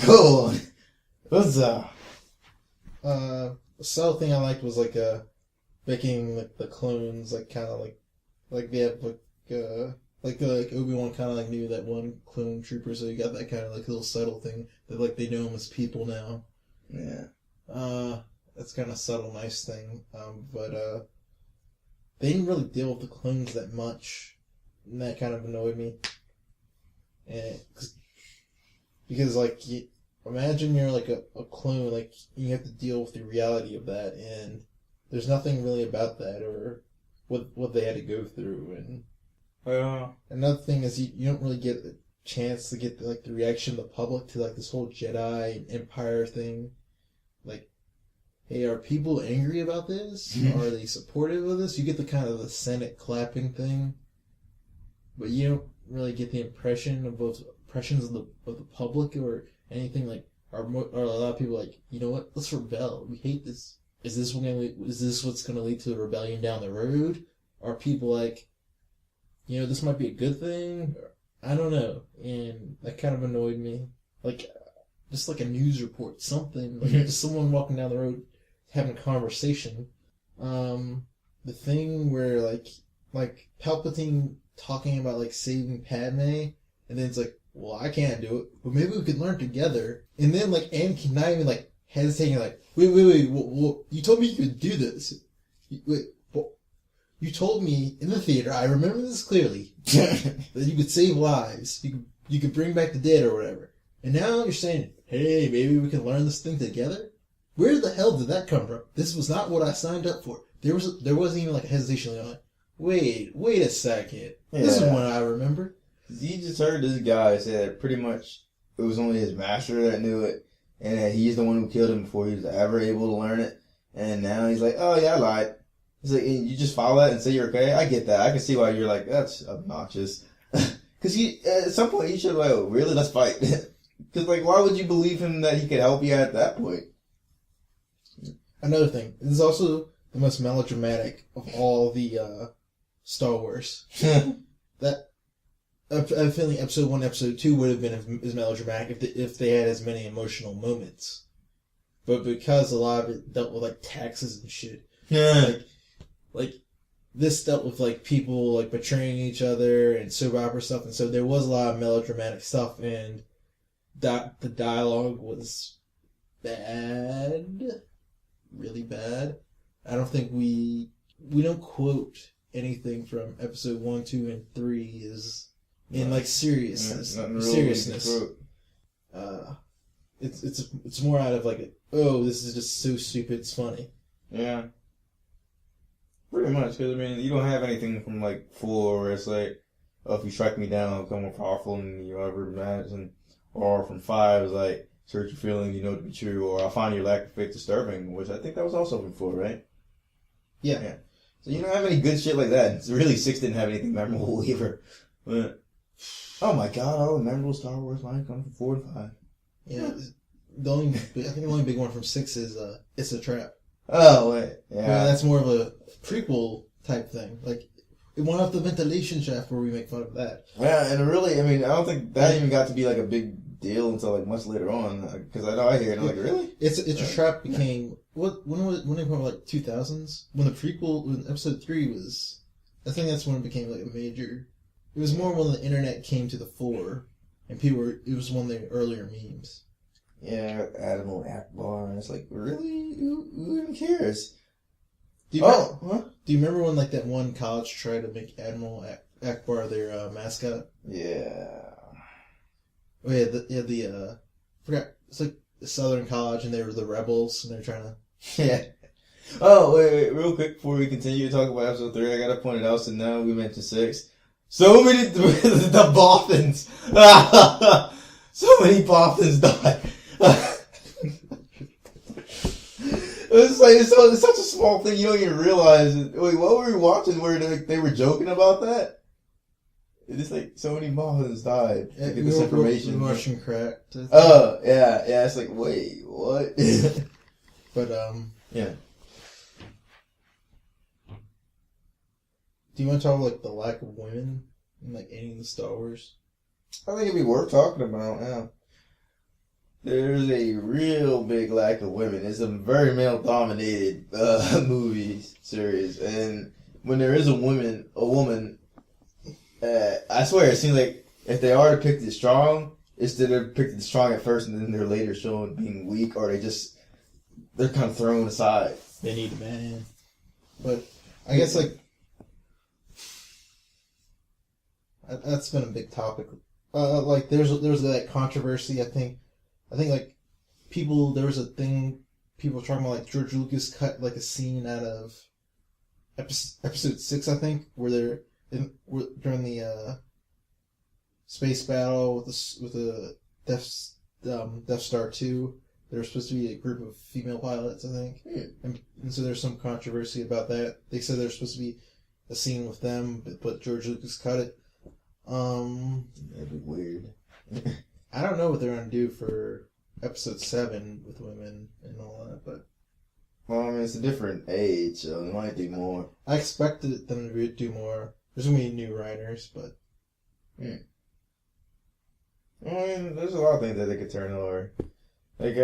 Go on. What's up? The subtle thing I liked was like making like the clones like kind of like they have like Obi-Wan kind of like knew that one clone trooper, so you got that kind of like little subtle thing that like they know him as people now. Yeah. That's kind of subtle, nice thing. But they didn't really deal with the clones that much, and that kind of annoyed me. And because like imagine you're like a clone, like you have to deal with the reality of that, and there's nothing really about that or what they had to go through. And another thing is you don't really get a chance to get the reaction of the public to like this whole Jedi and Empire thing. Like, hey, are people angry about this? Are they supportive of this? You get the kind of the Senate clapping thing, but you don't really get the impressions of the public or anything. Like, are a lot of people like, you know what? Let's rebel. We hate this. Is this what's going to lead to a rebellion down the road? Are people like, you know, this might be a good thing? I don't know. And that kind of annoyed me. Like, just like a news report, something. Like, just someone walking down the road having a conversation. The thing where, like Palpatine talking about, like, saving Padme, and then it's like, well, I can't do it, but maybe we could learn together. And then, like, Anakin not even, like, hesitating, like, wait, you told me you could do this. You told me in the theater, I remember this clearly, that you could save lives, you could bring back the dead or whatever. And now you're saying, hey, maybe we can learn this thing together? Where the hell did that come from? This was not what I signed up for. There wasn't even like a hesitation. Like, wait a second. Yeah. This is what I remember. You just heard this guy say that pretty much it was only his master that knew it, and that he's the one who killed him before he was ever able to learn it. And now he's like, oh yeah, I lied. He's like, you just follow that and say you're okay? I get that. I can see why you're like, that's obnoxious. Because at some point you should like, oh, really, let's fight. Because like, why would you believe him that he could help you at that point? Another thing, this is also the most melodramatic of all the Star Wars. That I'm feeling episode 1, episode 2 would have been as melodramatic if they had as many emotional moments. But because a lot of it dealt with like taxes and shit, like this dealt with like people like betraying each other and soap opera stuff, and so there was a lot of melodramatic stuff, and that the dialogue was bad, really bad. I don't think we don't quote anything from episode 1, 2, and 3 is in like seriousness. Seriousness. It's more out of like, oh, this is just so stupid, it's funny. Yeah. Pretty much, because I mean, you don't have anything from like 4 where it's like, oh, if you strike me down, I'll become more powerful than you ever imagined. Or from 5 is like, search your feelings, you know it to be true, or I find your lack of faith disturbing, which I think that was also from 4, right? Yeah. So you don't have any good shit like that. It's really 6 didn't have anything memorable either. But, oh my god, all the memorable Star Wars lines come from 4 and 5. Yeah. I think the only big one from 6 is It's a Trap. Oh, wait. Yeah. That's more of a prequel type thing. Like, it went off the ventilation shaft where we make fun of that. Yeah, and really, I mean, I don't think that even got to be like a big deal until like much later on. Because I know I hear it, and I'm like, really? It's a Trap became when they came like 2000s, when episode 3 was. I think that's when it became like a major. It was more when the internet came to the fore, and it was one of the earlier memes. Yeah, Admiral Akbar, and it's like, really? Who even cares? Do you remember when like that one college tried to make Admiral Akbar their mascot? Yeah. Oh yeah, forgot, it's like the Southern College, and they were the rebels, and they're trying to. Yeah. Oh, wait, real quick before we continue to talk about episode 3, I gotta point it out. So now we mentioned 6. So many the Boffins. So many Boffins died. It's such a small thing you don't even realize. Wait, what were we watching where they were joking about that? It's like so many Boffins died to get this information. Russian crack. Oh yeah. It's like, wait, what? But yeah. Do you want to talk like the lack of women in like any of the Star Wars? I think it'd be worth talking about. Yeah. There's a real big lack of women. It's a very male-dominated movie series, and when there is a woman, I swear it seems like if they are depicted strong, it's that they're depicted strong at first, and then they're later shown being weak, or they're kind of thrown aside. They need a man, but I guess like that's been a big topic. Like there was that controversy. I think like there was a thing people were talking about, like George Lucas cut like a scene out of episode 6, I think, where during the space battle with the Death Star 2. There was supposed to be a group of female pilots, I think, and so there's some controversy about that. They said there's supposed to be a scene with them, but George Lucas cut it. That'd be weird. I don't know what they're gonna do for episode 7 with women and all that, but well, I mean, it's a different age, so they might do more. I expected them to do more. There's gonna be new writers, but I mean, there's a lot of things that they could turn over. Like,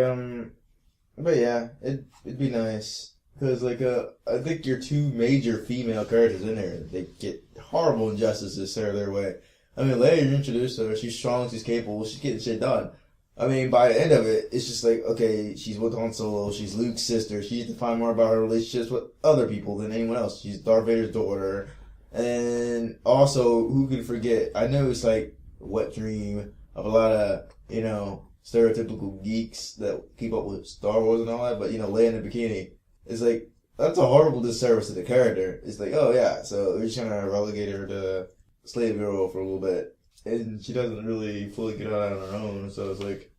but yeah, it'd be nice. Because, like, I think your 2 major female characters in there, they get horrible injustices served their way. I mean, later you introduce her, she's strong, she's capable, she's getting shit done. I mean, by the end of it, it's just like, okay, she's with Han Solo, she's Luke's sister, she needs to find more about her relationships with other people than anyone else. She's Darth Vader's daughter. And also, who can forget, I know it's like a wet dream of a lot of, stereotypical geeks that keep up with Star Wars and all that, but, Leia in a bikini. It's like, that's a horrible disservice to the character. It's like, oh yeah, so we're just trying to relegate her to slave girl for a little bit. And she doesn't really fully get out on her own, so it's like,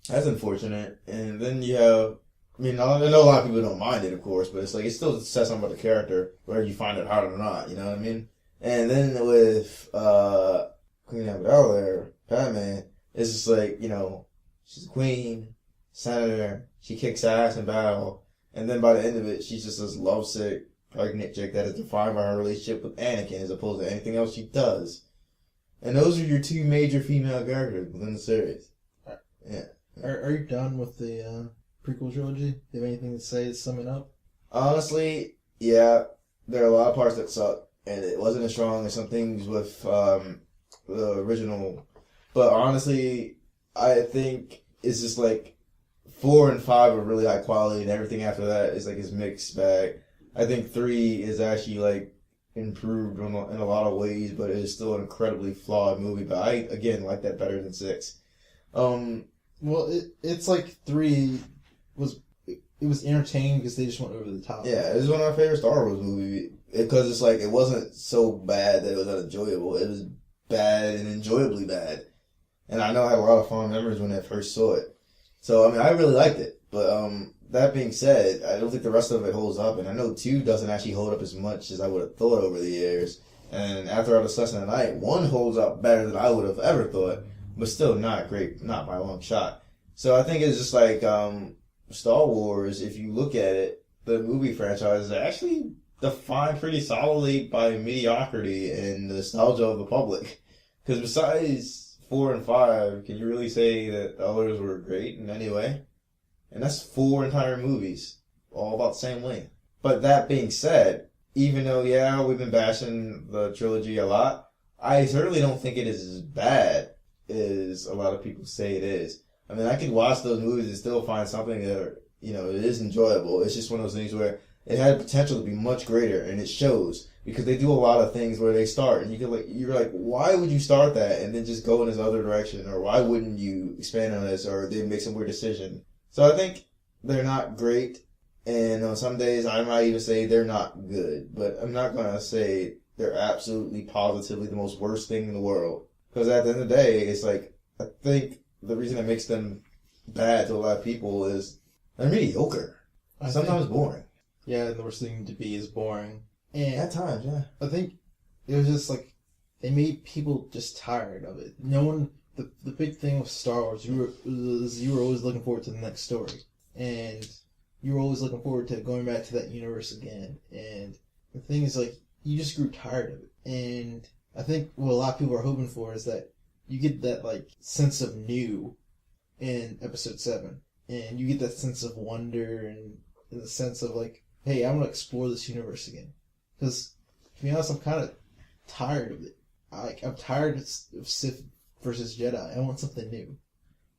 that's unfortunate. And then you have, I mean, I know a lot of people don't mind it, of course, but it's like, it still says something about the character, whether you find it hard or not, you know what I mean? And then with Queen Amidala there, Batman, it's just like, she's a queen, senator, she kicks ass in battle, and then by the end of it, she's just this lovesick, pregnant chick that is defined by her relationship with Anakin as opposed to anything else she does. And those are your two major female characters within the series. Yeah. Are you done with the prequel trilogy? Do you have anything to say to sum it up? Honestly, yeah, there are a lot of parts that suck, and it wasn't as strong as some things with the original. But honestly, I think it's just like 4 and 5 are really high quality, and everything after that is like his mixed bag. I think 3 is actually like improved in a lot of ways, but it is still an incredibly flawed movie. But I again like that better than 6. Well, it's like 3 was it was entertaining because they just went over the top. Yeah, it was one of my favorite Star Wars movies because it's like it wasn't so bad that it was unenjoyable. It was bad and enjoyably bad, and I know I had a lot of fond memories when I first saw it. So I mean, I really liked it. But that being said, I don't think the rest of it holds up, and I know 2 doesn't actually hold up as much as I would have thought over the years. And after our discussion tonight, 1 holds up better than I would have ever thought, but still not great, not by a long shot. So I think it's just like Star Wars, if you look at it, the movie franchise is actually defined pretty solidly by mediocrity and nostalgia of the public. Because besides 4 and 5, can you really say that the others were great in any way? And that's 4 entire movies, all about the same length. But that being said, even though, yeah, we've been bashing the trilogy a lot, I certainly don't think it is as bad as a lot of people say it is. I mean, I can watch those movies and still find something that, it is enjoyable. It's just one of those things where it had potential to be much greater, and it shows. Because they do a lot of things where they start, and you're like, why would you start that and then just go in this other direction? Or why wouldn't you expand on this? Or they make some weird decision. So I think they're not great, and on some days I might even say they're not good. But I'm not going to say they're absolutely positively the most worst thing in the world. Because at the end of the day, it's like, I think the reason it makes them bad to a lot of people is they're mediocre. Sometimes boring. Yeah, the worst thing to be is boring. And at times, yeah. I think it was just like, they made people just tired of it. No one, the big thing with Star Wars, you were always looking forward to the next story. And you were always looking forward to going back to that universe again. And the thing is, like, you just grew tired of it. And I think what a lot of people are hoping for is that you get that, like, sense of new in Episode 7. And you get that sense of wonder and the sense of, like, hey, I want to explore this universe again. Because, to be honest, I'm kind of tired of it. I'm tired of Sith versus Jedi. I want something new.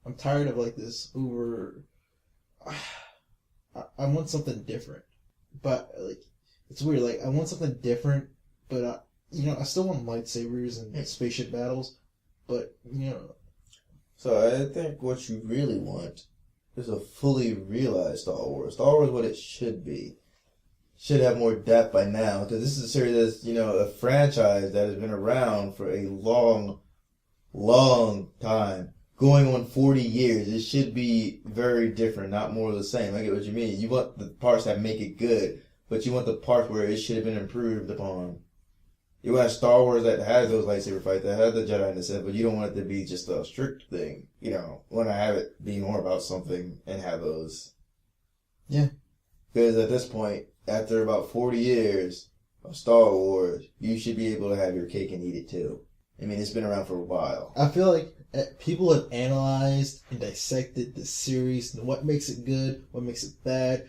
I'm tired of, like, this over... I want something different. But, like, it's weird. Like, I want something different, but, I still want lightsabers and spaceship battles. But, So I think what you really want is a fully realized Star Wars. Star Wars is what it should be. Should have more depth by now, because this is a series that's, a franchise that has been around for a long, long time. Going on 40 years. It should be very different, not more of the same. I get what you mean. You want the parts that make it good, but you want the parts where it should have been improved upon. You want Star Wars that has those lightsaber fights, that has the Jedi and the Sith, but you don't want it to be just a strict thing. You want to have it be more about something and have those. Yeah. Because at this point, after about 40 years of Star Wars, you should be able to have your cake and eat it too. I mean, it's been around for a while. I feel like people have analyzed and dissected the series and what makes it good, what makes it bad.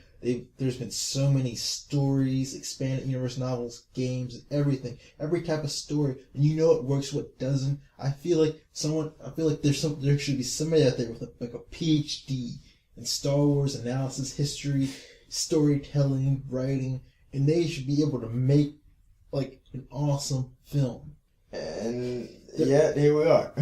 There's been so many stories, expanded universe novels, games, everything. Every type of story, and what works, what doesn't. I feel like there should be somebody out there with a PhD in Star Wars analysis, history, storytelling, writing, and they should be able to make like an awesome film. And yeah, here we are.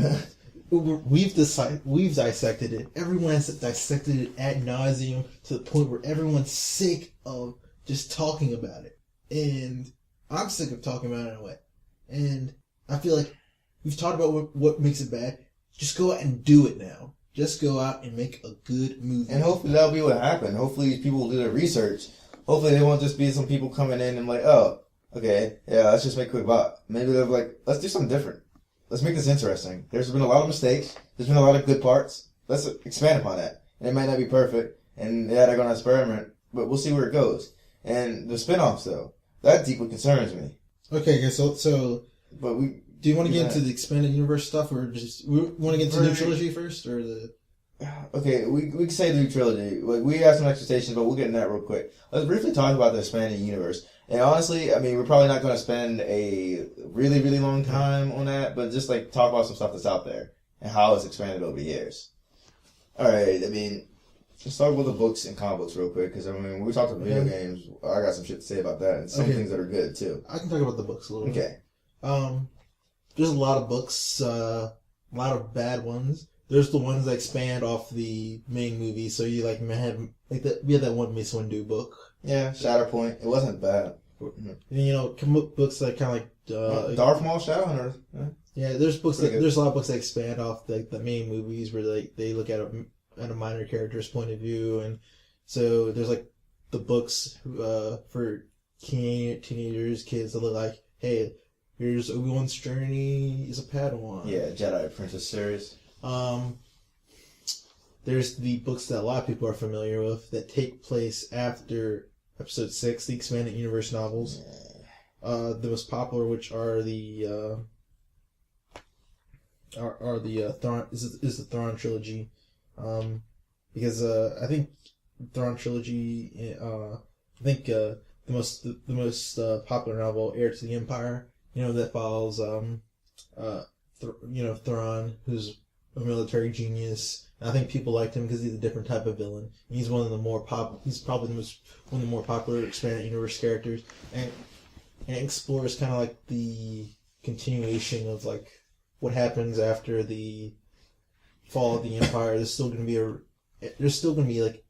We've dissected it. Everyone has dissected it ad nauseum to the point where everyone's sick of just talking about it. And I'm sick of talking about it in a way. And I feel like we've talked about what makes it bad. Just go out and do it now. Just go out and make a good movie. And hopefully that'll be what happened. Hopefully people will do their research. Hopefully they won't just be some people coming in and like, oh, Okay, yeah, let's just make a quick bot. Maybe they're like, let's do something different. Let's make this interesting. There's been a lot of mistakes. There's been a lot of good parts. Let's expand upon that. And it might not be perfect. And yeah, they're going to experiment, but we'll see where it goes. And the spin-offs, though, that deeply concerns me. Okay, so But we... Do you want to get into the expanded universe stuff, or just... We want to get into the new trilogy first, or the... Okay, we can say the new trilogy. Like, we have some expectations, but we'll get into that real quick. Let's briefly talk about the expanded universe. And honestly, I mean, we're probably not going to spend a really, really long time on that, but just, like, talk about some stuff that's out there and how it's expanded over the years. Alright, I mean, let's talk about the books and comic books real quick, because, I mean, when we talk about video games, I got some shit to say about that, and some things that are good, too. I can talk about the books a little bit. Okay. There's a lot of books, a lot of bad ones. There's the ones that expand off the main movie, so you, like, have, like, we had that one Mace Windu book. Yeah, Shatterpoint. It wasn't bad. And, you know, books that kind of like... Darth Maul, Shadowhunter. Yeah, there's books that, there's a lot of books that expand off the main movies where they look at a minor character's point of view, and so there's like the books for teenagers, kids that look like, hey, here's Obi-Wan's journey as a Padawan. Yeah, Jedi Apprentice series. There's the books that a lot of people are familiar with that take place after Episode 6, the expanded universe novels. The most popular, which are the Thrawn is the Thrawn trilogy, because I think Thrawn trilogy, the most popular novel, Heir to the Empire, that follows Thrawn, who's a military genius. And I think people liked him because he's a different type of villain. And he's one of the more he's probably one of the more popular expanded universe characters, and it explores kind of like the continuation of like what happens after the fall of the Empire. There's still going to be like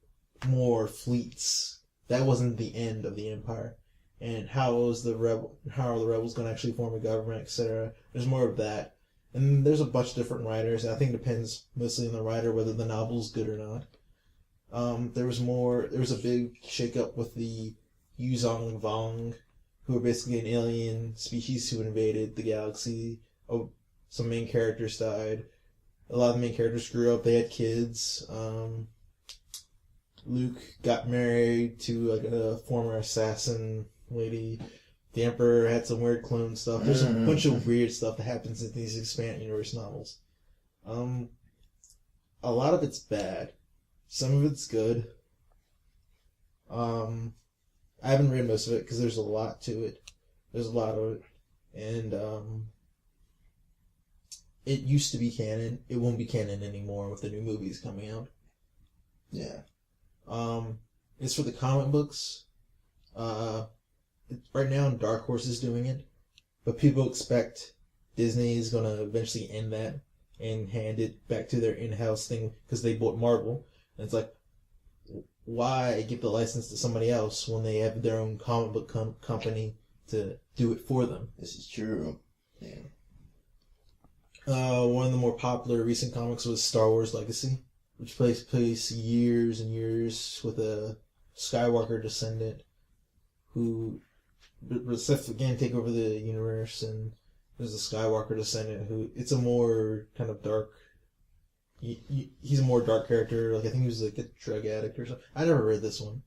more fleets. That wasn't the end of the Empire, and how are the rebels going to actually form a government, etc. There's more of that. And there's a bunch of different writers, and I think it depends mostly on the writer whether the novel's good or not. There was a big shakeup with the Yuzong Vong, who are basically an alien species who invaded the galaxy. Oh, some main characters died. A lot of the main characters grew up, they had kids. Luke got married to like a former assassin lady. The Emperor had some weird clone stuff. There's a bunch of weird stuff that happens in these expanded universe novels. A lot of it's bad. Some of it's good. I haven't read most of it because there's a lot to it. There's a lot of it. And it used to be canon. It won't be canon anymore with the new movies coming out. Yeah. It's for the comic books. Right now, Dark Horse is doing it, but people expect Disney is going to eventually end that and hand it back to their in-house thing because they bought Marvel. And it's like, why give the license to somebody else when they have their own comic book company to do it for them? This is true. Yeah. One of the more popular recent comics was Star Wars Legacy, which takes place years and years with a Skywalker descendant who Sith again take over the universe, and there's a Skywalker descendant who it's a more kind of dark. He's a more dark character. Like I think he was like a drug addict or something. I never read this one.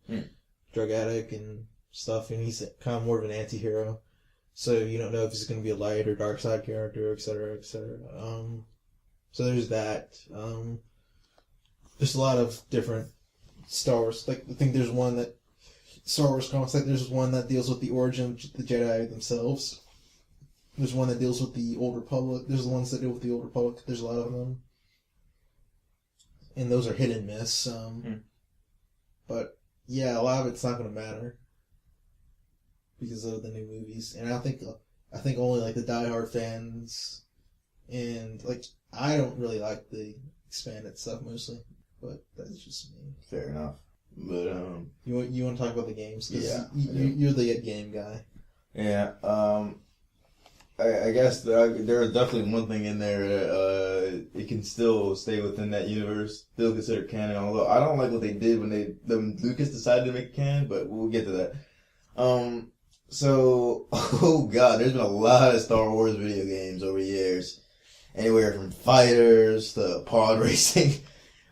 Drug addict and stuff, and he's kind of more of an anti-hero. So you don't know if he's going to be a light or dark side character, etc., etc. So there's that. There's a lot of different Star Wars. Like I think there's one that. Star Wars comics, like there's one that deals with the origin of the Jedi themselves. There's one that deals with the Old Republic. There's the ones that deal with the Old Republic. There's a lot of them. And those are hit and miss. But yeah, a lot of it's not going to matter because of the new movies. And I think only like the diehard fans and like I don't really like the expanded stuff mostly, but that's just me. Fair enough. But you want to talk about the games? Yeah, you're the game guy. Yeah. I guess there is definitely one thing in there that it can still stay within that universe, still considered canon. Although I don't like what they did when Lucas decided to make it canon, but we'll get to that. So, oh god, there's been a lot of Star Wars video games over the years. Anywhere from fighters to pod racing,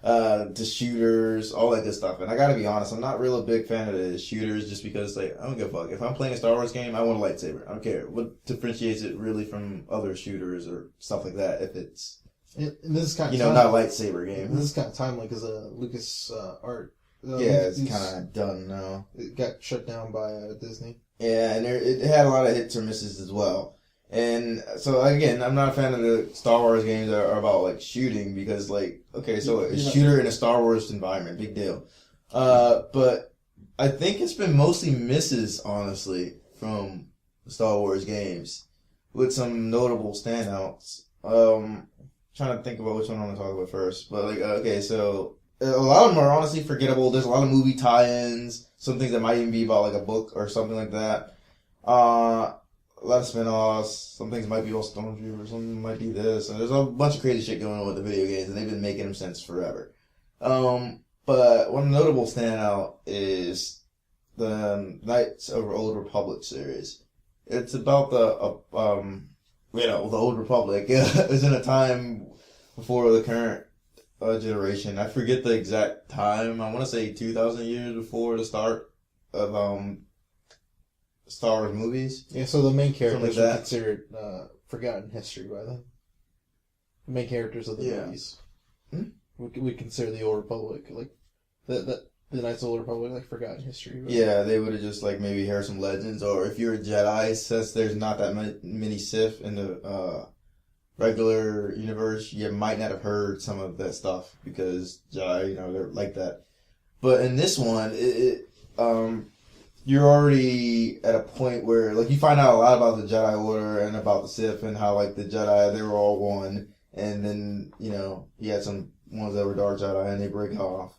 to shooters, all that good stuff. And I gotta be honest, I'm not real a big fan of the shooters just because, like, I don't give a fuck. If I'm playing a Star Wars game, I want a lightsaber. I don't care. What differentiates it really from other shooters or stuff like that if it's, And this is kind of not a lightsaber game. This is kind of timely because Lucas art. Yeah, it's kind of done now. It got shut down by Disney. Yeah, and it had a lot of hits or misses as well. And so, again, I'm not a fan of the Star Wars games that are about, like, shooting because, like, okay, so a shooter in a Star Wars environment, big deal. But I think it's been mostly misses, honestly, from the Star Wars games with some notable standouts. Trying to think about which one I want to talk about first. But, like, okay, so a lot of them are honestly forgettable. There's a lot of movie tie-ins, some things that might even be about, like, a book or something like that. A lot of spin-offs. Some things might be all Stormtrooper, some might be this. And there's a bunch of crazy shit going on with the video games, and they've been making them since forever. But one notable standout is the Knights of the Old Republic series. It's about the Old Republic. It's in a time before the current generation. I forget the exact time. I want to say 2,000 years before the start of Star Wars movies. Yeah, so the main characters like are considered forgotten history by them. The main characters of the movies. We consider the Old Republic, like, the Knights of the Old Republic, like, forgotten history. Right? Yeah, they would have just, like, maybe heard some legends, or if you're a Jedi, since there's not that many Sith in the regular universe, you might not have heard some of that stuff, because Jedi, they're like that. But in this one, you're already at a point where, like, you find out a lot about the Jedi Order and about the Sith and how, like, the Jedi, they were all one. And then, you had some ones that were Dark Jedi and they break off.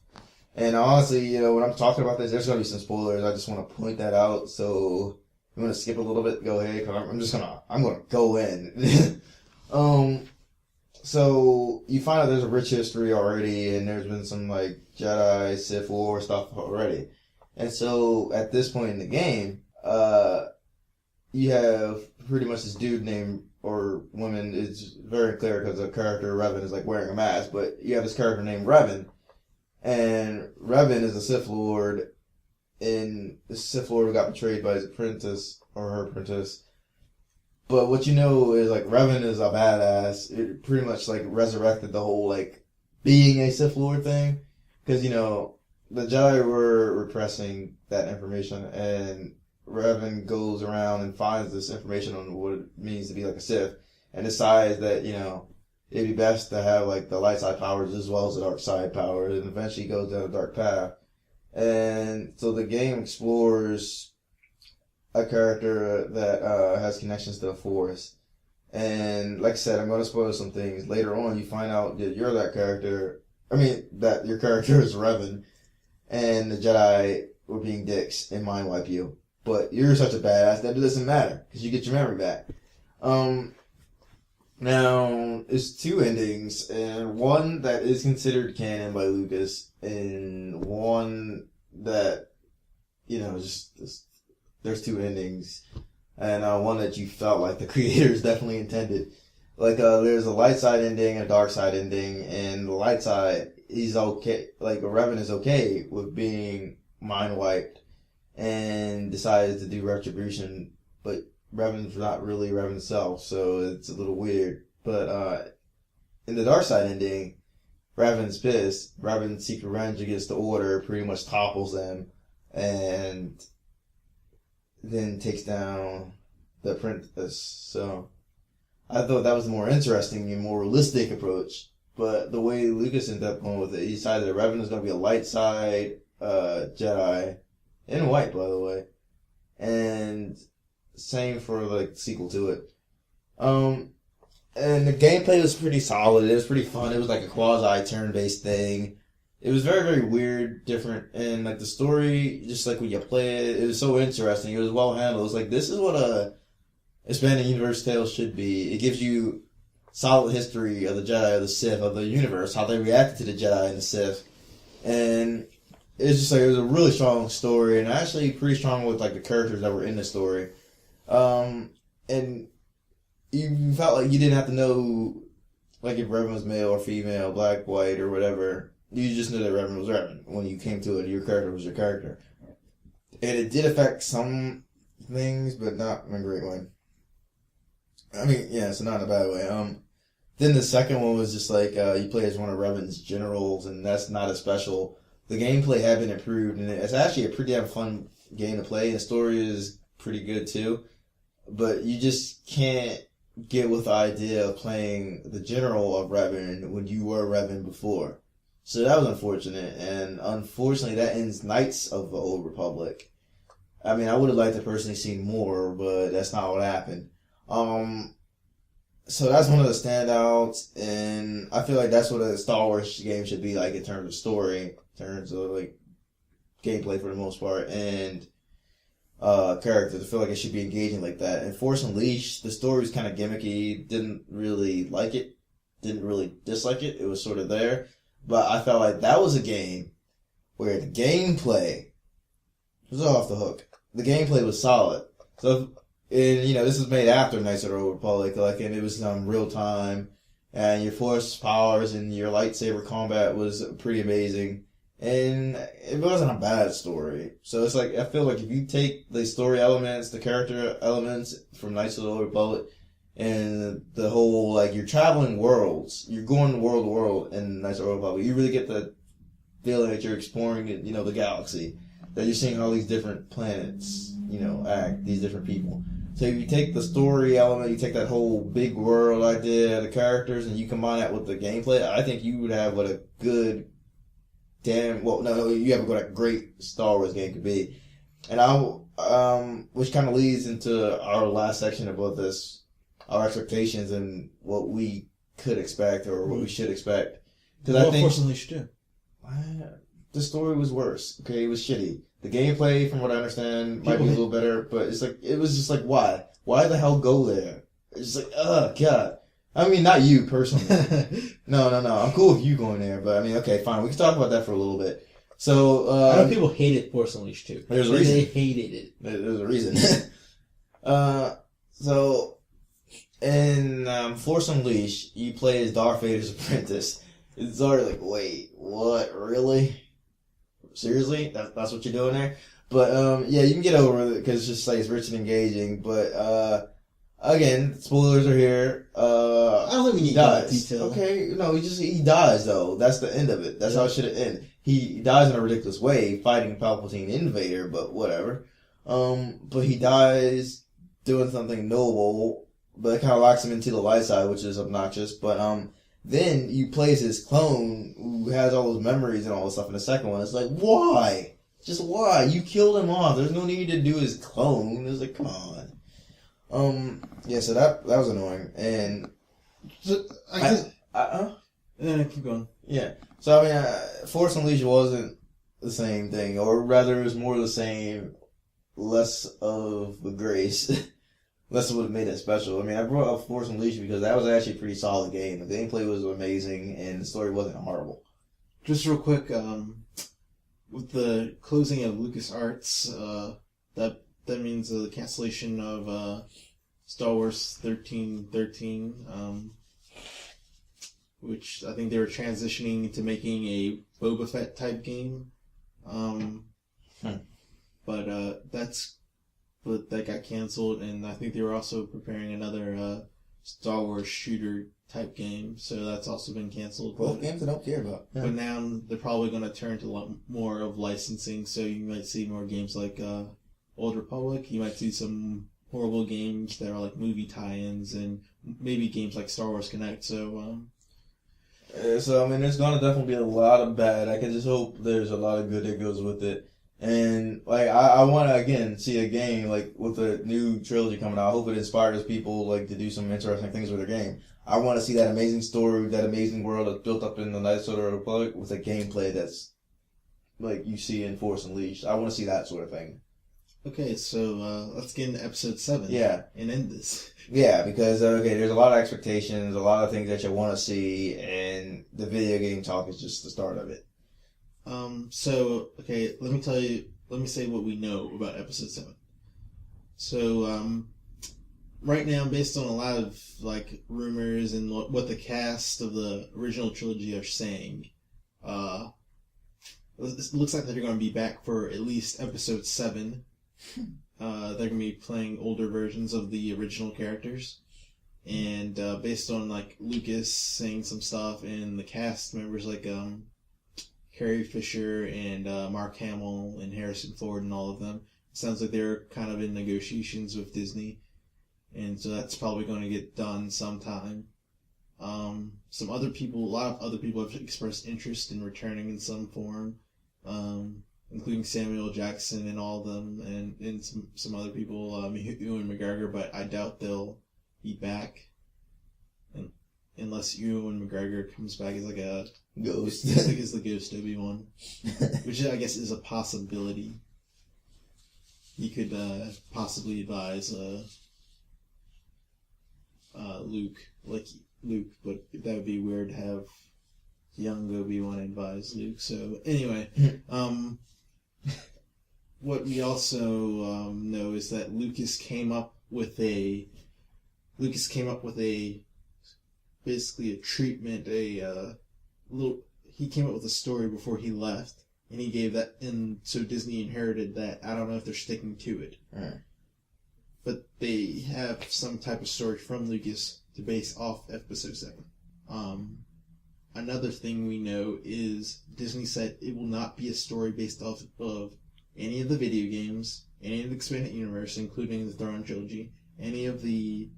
And honestly, when I'm talking about this, there's going to be some spoilers. I just want to point that out. So, if you want to skip a little bit, go ahead, because I'm going to go in. So, you find out there's a rich history already and there's been some, like, Jedi, Sith War stuff already. And so, at this point in the game, you have pretty much this dude named, or woman, it's very clear because the character Revan is, like, wearing a mask, but you have this character named Revan, and Revan is a Sith Lord, and the Sith Lord got betrayed by his apprentice, or her apprentice. But what you know is, like, Revan is a badass. It pretty much, like, resurrected the whole, like, being a Sith Lord thing, because, the Jedi were repressing that information, and Revan goes around and finds this information on what it means to be like a Sith, and decides that, it'd be best to have, like, the light side powers as well as the dark side powers, and eventually goes down a dark path. And so the game explores a character that has connections to the Force. And like I said, I'm going to spoil some things. Later on, you find out that you're that character. That your character is Revan. And the Jedi were being dicks and mind wipe you. But you're such a badass that it doesn't matter, because you get your memory back. Now, it's two endings, and one that is considered canon by Lucas, and one that, there's two endings. And one that you felt like the creators definitely intended. Like, there's a light side ending and a dark side ending, and the light side, he's okay, like, Revan is okay with being mind wiped and decides to do retribution, but Revan's not really Revan himself, so it's a little weird. But in the dark side ending, Revan's pissed. Revan seeks revenge against the Order, pretty much topples them, and then takes down the apprentice. So I thought that was the more interesting and more realistic approach. But the way Lucas ended up going with it, he decided that Revan is going to be a light side Jedi, in white, by the way. And same for, like, sequel to it. And the gameplay was pretty solid. It was pretty fun. It was like a quasi turn-based thing. It was very, very weird, different, and, like, the story, just like when you play it, it was so interesting. It was well handled. It was like, this is what a expanded universe tale should be. It gives you solid history of the Jedi, of the Sith, of the universe, how they reacted to the Jedi and the Sith. And it's just like it was a really strong story, and actually pretty strong with like the characters that were in the story. And you felt like you didn't have to know like if Revan was male or female, black, white, or whatever. You just knew that Revan was Revan when you came to it. Your character was your character, and it did affect some things, but not in a great way. I mean, yeah, so not in a bad way. Then the second one was just like you play as one of Revan's generals, and that's not as special. The gameplay had been improved, and it's actually a pretty damn fun game to play. And the story is pretty good too, but you just can't get with the idea of playing the general of Revan when you were Revan before. So that was unfortunate, and unfortunately that ends Knights of the Old Republic. I mean, I would have liked to personally see more, but that's not what happened. So that's one of the standouts, and I feel like that's what a Star Wars game should be like in terms of story, in terms of like gameplay for the most part, and characters. I feel like it should be engaging like that. And Force Unleashed, the story was kind of gimmicky. Didn't really like it. Didn't really dislike it. It was sort of there. But I felt like that was a game where the gameplay was off the hook. The gameplay was solid. So, and this was made after Knights of the Old Republic, like, and it was real time, and your force powers and your lightsaber combat was pretty amazing. And it wasn't a bad story. So it's like, I feel like if you take the story elements, the character elements from Knights of the Old Republic, and the whole, like, you're traveling worlds, you're going world to world in Knights of the Old Republic, you really get the feeling that you're exploring, the galaxy, that you're seeing all these different planets, act, these different people. So if you take the story element, you take that whole big world idea, the characters, and you combine that with the gameplay, I think you would have what a good you have what a great Star Wars game could be. And which kind of leads into our last section about this, our expectations and what we could expect or what we should expect. Because I think Force Unleashed too. The story was worse. Okay, it was shitty. The gameplay, from what I understand, might be a little better, but it was just like, why? Why the hell go there? It's just like, oh god. I mean, not you personally. No. I'm cool with you going there, but I mean, okay, fine. We can talk about that for a little bit. So, I know people hated Force Unleashed too. There's a reason. They hated it. There's a reason. So, in Force Unleashed, you play as Darth Vader's apprentice. It's already like, wait, what? Really? Seriously? That's what you're doing there? But, yeah, you can get over it because it's just like it's rich and engaging. But, again, spoilers are here. I don't think we need that detail. Okay, no, he dies though. That's the end of it. That's how it should have ended. He dies in a ridiculous way, fighting Palpatine Invader, but whatever. But he dies doing something noble, but it kind of locks him into the light side, which is obnoxious. But then you play as his clone who has all those memories and all this stuff in the second one. It's like, why? Just why? You killed him off. There's no need to do his clone. It's like, come on. Yeah, so that was annoying, and so keep going. Yeah, so I mean, Force Unleashed wasn't the same thing, or rather, it was more the same, less of the grace, less of what made it special. I mean, I brought up Force Unleashed because that was actually a pretty solid game. The gameplay was amazing, and the story wasn't horrible. Just real quick, with the closing of LucasArts, that means the cancellation of Star Wars 1313, which I think they were transitioning into making a Boba Fett type game. But that got canceled, and I think they were also preparing another Star Wars shooter type game, so that's also been canceled. Both games I don't care about. Yeah. But now they're probably going to turn to a lot more of licensing, so you might see more games like Old Republic. You might see some horrible games that are like movie tie-ins, and maybe games like Star Wars Connect. So, I mean, there's gonna definitely be a lot of bad. I can just hope there's a lot of good that goes with it. And like, I want to again see a game like with the new trilogy coming out. I hope it inspires people like to do some interesting things with their game. I want to see that amazing story, that amazing world that's built up in the Knights of the Republic with a gameplay that's like you see in Force Unleashed. I want to see that sort of thing. Okay, so let's get into episode 7. Yeah. And end this. Yeah, because, there's a lot of expectations, a lot of things that you want to see, and the video game talk is just the start of it. So, okay, let me say what we know about episode 7. So, right now, based on a lot of, like, rumors and what the cast of the original trilogy are saying, it looks like they're going to be back for at least episode 7. They're going to be playing older versions of the original characters. And, based on, like, Lucas saying some stuff and the cast members like, Carrie Fisher and Mark Hamill and Harrison Ford and all of them. It sounds like they're kind of in negotiations with Disney, and so that's probably going to get done sometime. A lot of other people have expressed interest in returning in some form, including Samuel Jackson and all of them, and some other people, Ewan McGregor, but I doubt they'll be back. Unless Ewan McGregor comes back as like a ghost. Like as the ghost Obi-Wan. Which I guess is a possibility. He could possibly advise Luke, but that would be weird to have young Obi-Wan advise Luke. So anyway, what we also know is that Lucas came up with a basically a treatment, he came up with a story before he left, and he gave that, and so Disney inherited that. I don't know if they're sticking to it. Right. But they have some type of story from Lucas to base off episode 7. Another thing we know is Disney said it will not be a story based off of any of the video games, any of the expanded universe, including the Throne Trilogy, any of the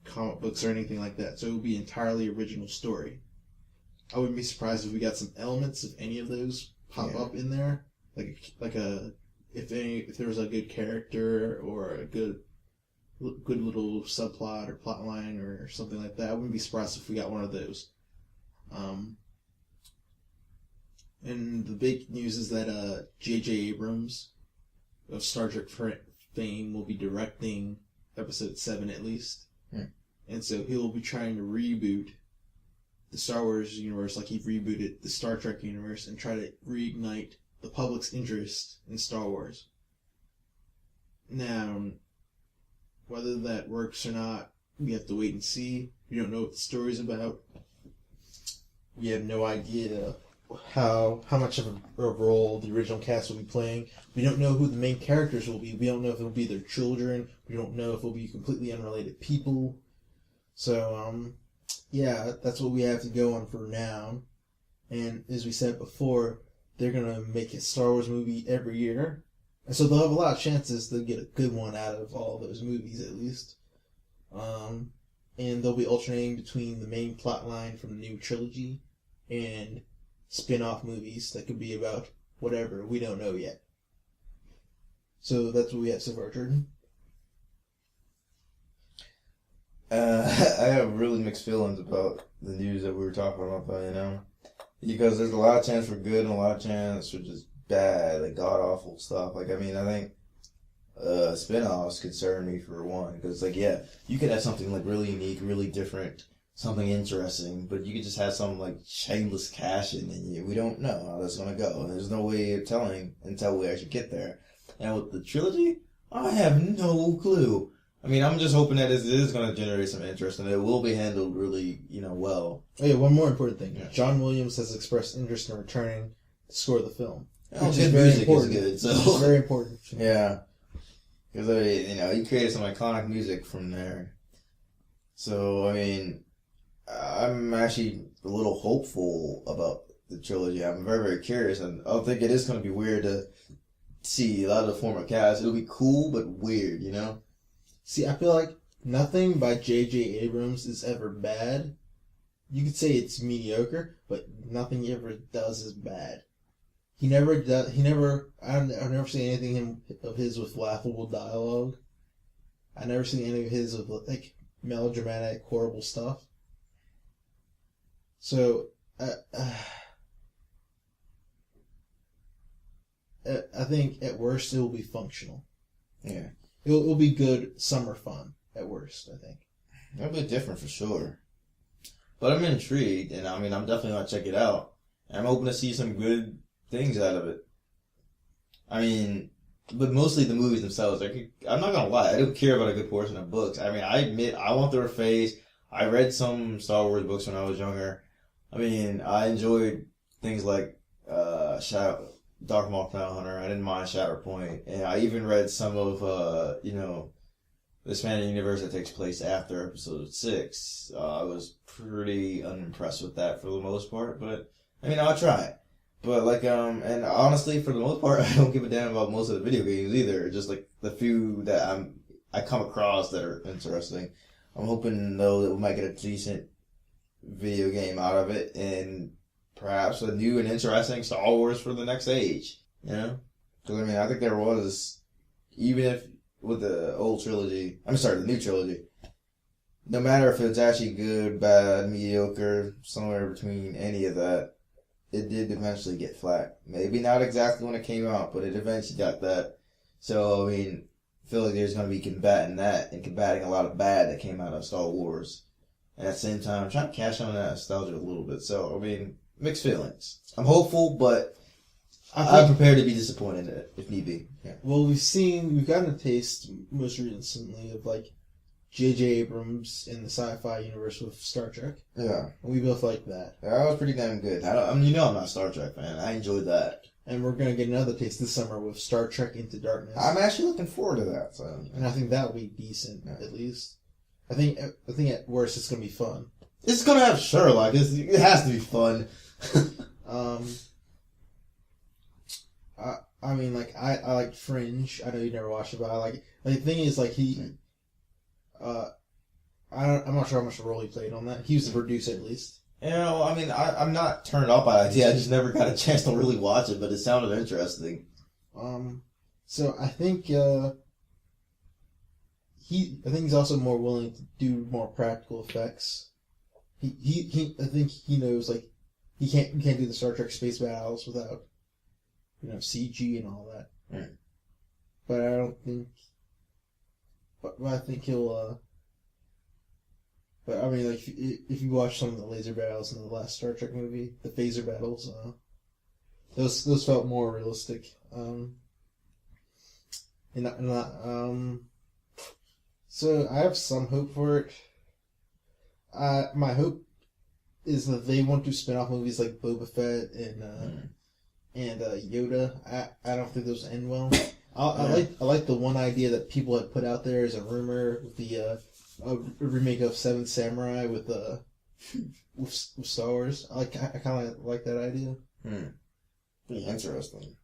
comic books or anything like that. So it will be entirely original story. I wouldn't be surprised if we got some elements of any of those pop up in there, if there was a good character or a good little subplot or plot line or something like that. I wouldn't be surprised if we got one of those. And the big news is that J.J. Abrams of Star Trek fame will be directing episode 7 at least. And so he'll be trying to reboot the Star Wars universe like he rebooted the Star Trek universe and try to reignite the public's interest in Star Wars. Now, whether that works or not, we have to wait and see. We don't know what the story's about. We have no idea how much of a role the original cast will be playing. We don't know who the main characters will be. We don't know if it'll be their children. We don't know if it'll be completely unrelated people. So, yeah, that's what we have to go on for now. And as we said before, they're going to make a Star Wars movie every year. And so they'll have a lot of chances to get a good one out of all those movies, at least. And they'll be alternating between the main plot line from the new trilogy and spin-off movies that could be about whatever. We don't know yet. So that's what we have so far, Jordan. I have really mixed feelings about the news that we were talking about, though, because there's a lot of chance for good and a lot of chance for just bad, like god-awful stuff. I think spin-offs concern me for one, because, you could have something, really unique, really different, something interesting, but you could just have some, shameless cash in, and we don't know how that's going to go. There's no way of telling until we actually get there. And with the trilogy, I have no clue. I'm just hoping that it is going to generate some interest, and it will be handled really, well. Oh yeah, one more important thing. Yeah. John Williams has expressed interest in returning to score the film. Which is very important. Is good, so. It's very important. Yeah. Because, he created some iconic music from there. So, I'm actually a little hopeful about the trilogy. I'm very, very curious, and I think it is going to be weird to see a lot of the former cast. It'll be cool, but weird, See, I feel like nothing by J.J. Abrams is ever bad. You could say it's mediocre, but nothing he ever does is bad. I've never seen anything of his with laughable dialogue. I've never seen any of his with, melodramatic, horrible stuff. So, I think at worst it will be functional. Yeah. It'll be good summer fun, at worst, I think. It'll be different for sure. But I'm intrigued, and I'm definitely going to check it out. I'm hoping to see some good things out of it. I mean, but mostly the movies themselves. I'm not gonna lie, I don't care about a good portion of books. I mean, I admit I went through a phase. I read some Star Wars books when I was younger. I mean, I enjoyed things like Dark Maul Clown Hunter. I didn't mind Shatterpoint, and I even read some of the expanded universe that takes place after Episode 6. I was pretty unimpressed with that for the most part, but I mean, I'll try it. But like, and honestly, for the most part, I don't give a damn about most of the video games either. Just like the few that I come across that are interesting. I'm hoping though that we might get a decent video game out of it, and perhaps a new and interesting Star Wars for the next age. You know, because I mean, I think there was, even if with the old trilogy, the new trilogy. No matter if it's actually good, bad, mediocre, somewhere between any of that, it did eventually get flat. Maybe not exactly when it came out, but it eventually got that. So, I mean, I feel like there's going to be combating that and combating a lot of bad that came out of Star Wars. And at the same time, I'm trying to cash on that nostalgia a little bit. So, I mean, mixed feelings. I'm hopeful, but I'm prepared to be disappointed in it, if need be. Yeah. Well, we've gotten a taste most recently of, like, J.J. Abrams in the sci-fi universe with Star Trek. Yeah. And we both like that. That was pretty damn good. I mean, I'm not a Star Trek fan. I enjoyed that. And we're going to get another taste this summer with Star Trek Into Darkness. I'm actually looking forward to that. So. And I think that will be decent, at least. I think at worst it's going to be fun. It's going to have Sherlock. It has to be fun. I mean, like, I like Fringe. I know you never watched it, but I like it. Like, the thing is, like, I'm not sure how much role he played on that. He was the producer, at least. You know, I mean, I'm not turned off by the idea. I just never got a chance to really watch it, but it sounded interesting. So I think he's also more willing to do more practical effects. I think he knows, like, he can't do the Star Trek space battles without, CG and all that. Right. But I don't think. But I think he'll. But I mean, like, if you watch some of the laser battles in the last Star Trek movie, the phaser battles, those felt more realistic. So I have some hope for it. My hope is that they want to spin off movies like Boba Fett and Yoda. I don't think those end well. I like the one idea that people had put out there as a rumor with the a remake of Seven Samurai with Star Wars. I kind of like that idea. Pretty interesting.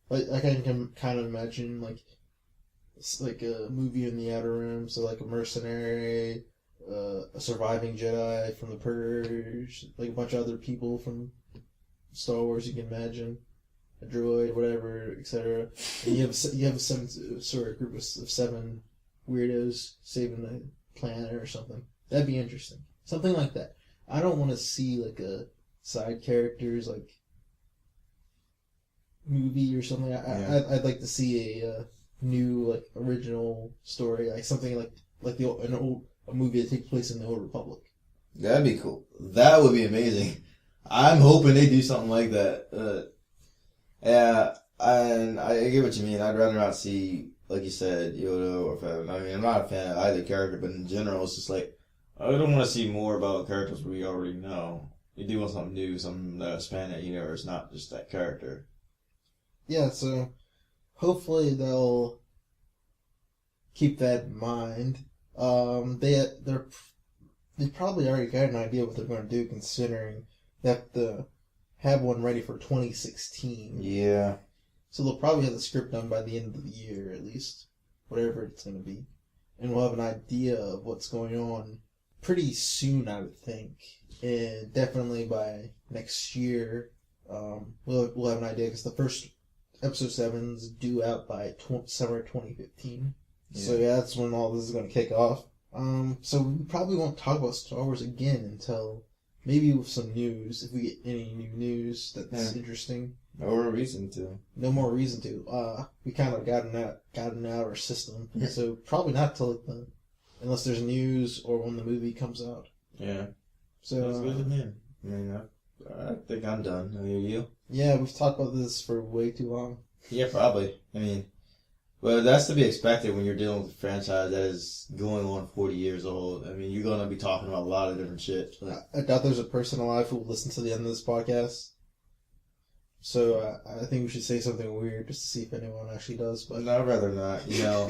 Like I can kind of imagine like a movie in the Outer Rim, so like a mercenary, a surviving Jedi from the Purge, like a bunch of other people from Star Wars you can imagine. A droid, whatever, etc. And you have a group of 7 weirdos saving the planet or something. That'd be interesting. Something like that. I don't want to see like a side characters like movie or something. I'd like to see a new like original story, like something like a movie that takes place in the Old Republic. That'd be cool. That would be amazing. I'm hoping they do something like that. Yeah, and I get what you mean. I'd rather not see, like you said, Yoda or Fett. I mean, I'm not a fan of either character, but in general, it's just like, I don't want to see more about characters we already know. You do want something new, something that expand that universe, not just that character. Yeah, so hopefully they'll keep that in mind. They probably already got an idea what they're going to do, considering they have to have one ready for 2016. Yeah. So they'll probably have the script done by the end of the year, at least. Whatever it's going to be. And we'll have an idea of what's going on pretty soon, I would think. And definitely by next year, we'll have an idea, because the first episode 7's due out by summer 2015. Yeah. So yeah, that's when all this is going to kick off. So we probably won't talk about Star Wars again until maybe with some news, if we get any new news that's interesting. No more reason to. No more reason to. We kind of gotten out of our system, so probably not till unless there's news or when the movie comes out. Yeah. So that's good to me. I mean, I think I'm done. Are you? Yeah, we've talked about this for way too long. Yeah, probably. I mean, well, that's to be expected when you're dealing with a franchise that is going on 40 years old. I mean, you're going to be talking about a lot of different shit. But... I doubt there's a person alive who will listen to the end of this podcast. So I think we should say something weird just to see if anyone actually does. But no, I'd rather not. You know,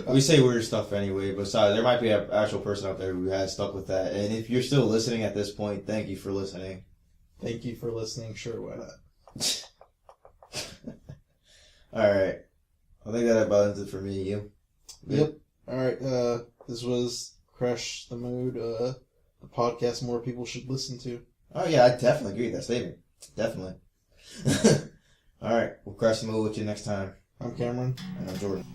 we say weird stuff anyway. Besides, there might be an actual person out there who has stuck with that. And if you're still listening at this point, thank you for listening. Thank you for listening. Sure, why not? All right. I think that about ends it for me. You? Yep. All right. This was Crush the Mood, the podcast more people should listen to. Oh, yeah, I definitely agree with that statement. Definitely. All right. We'll crush the mood with you next time. I'm Cameron. And I'm Jordan.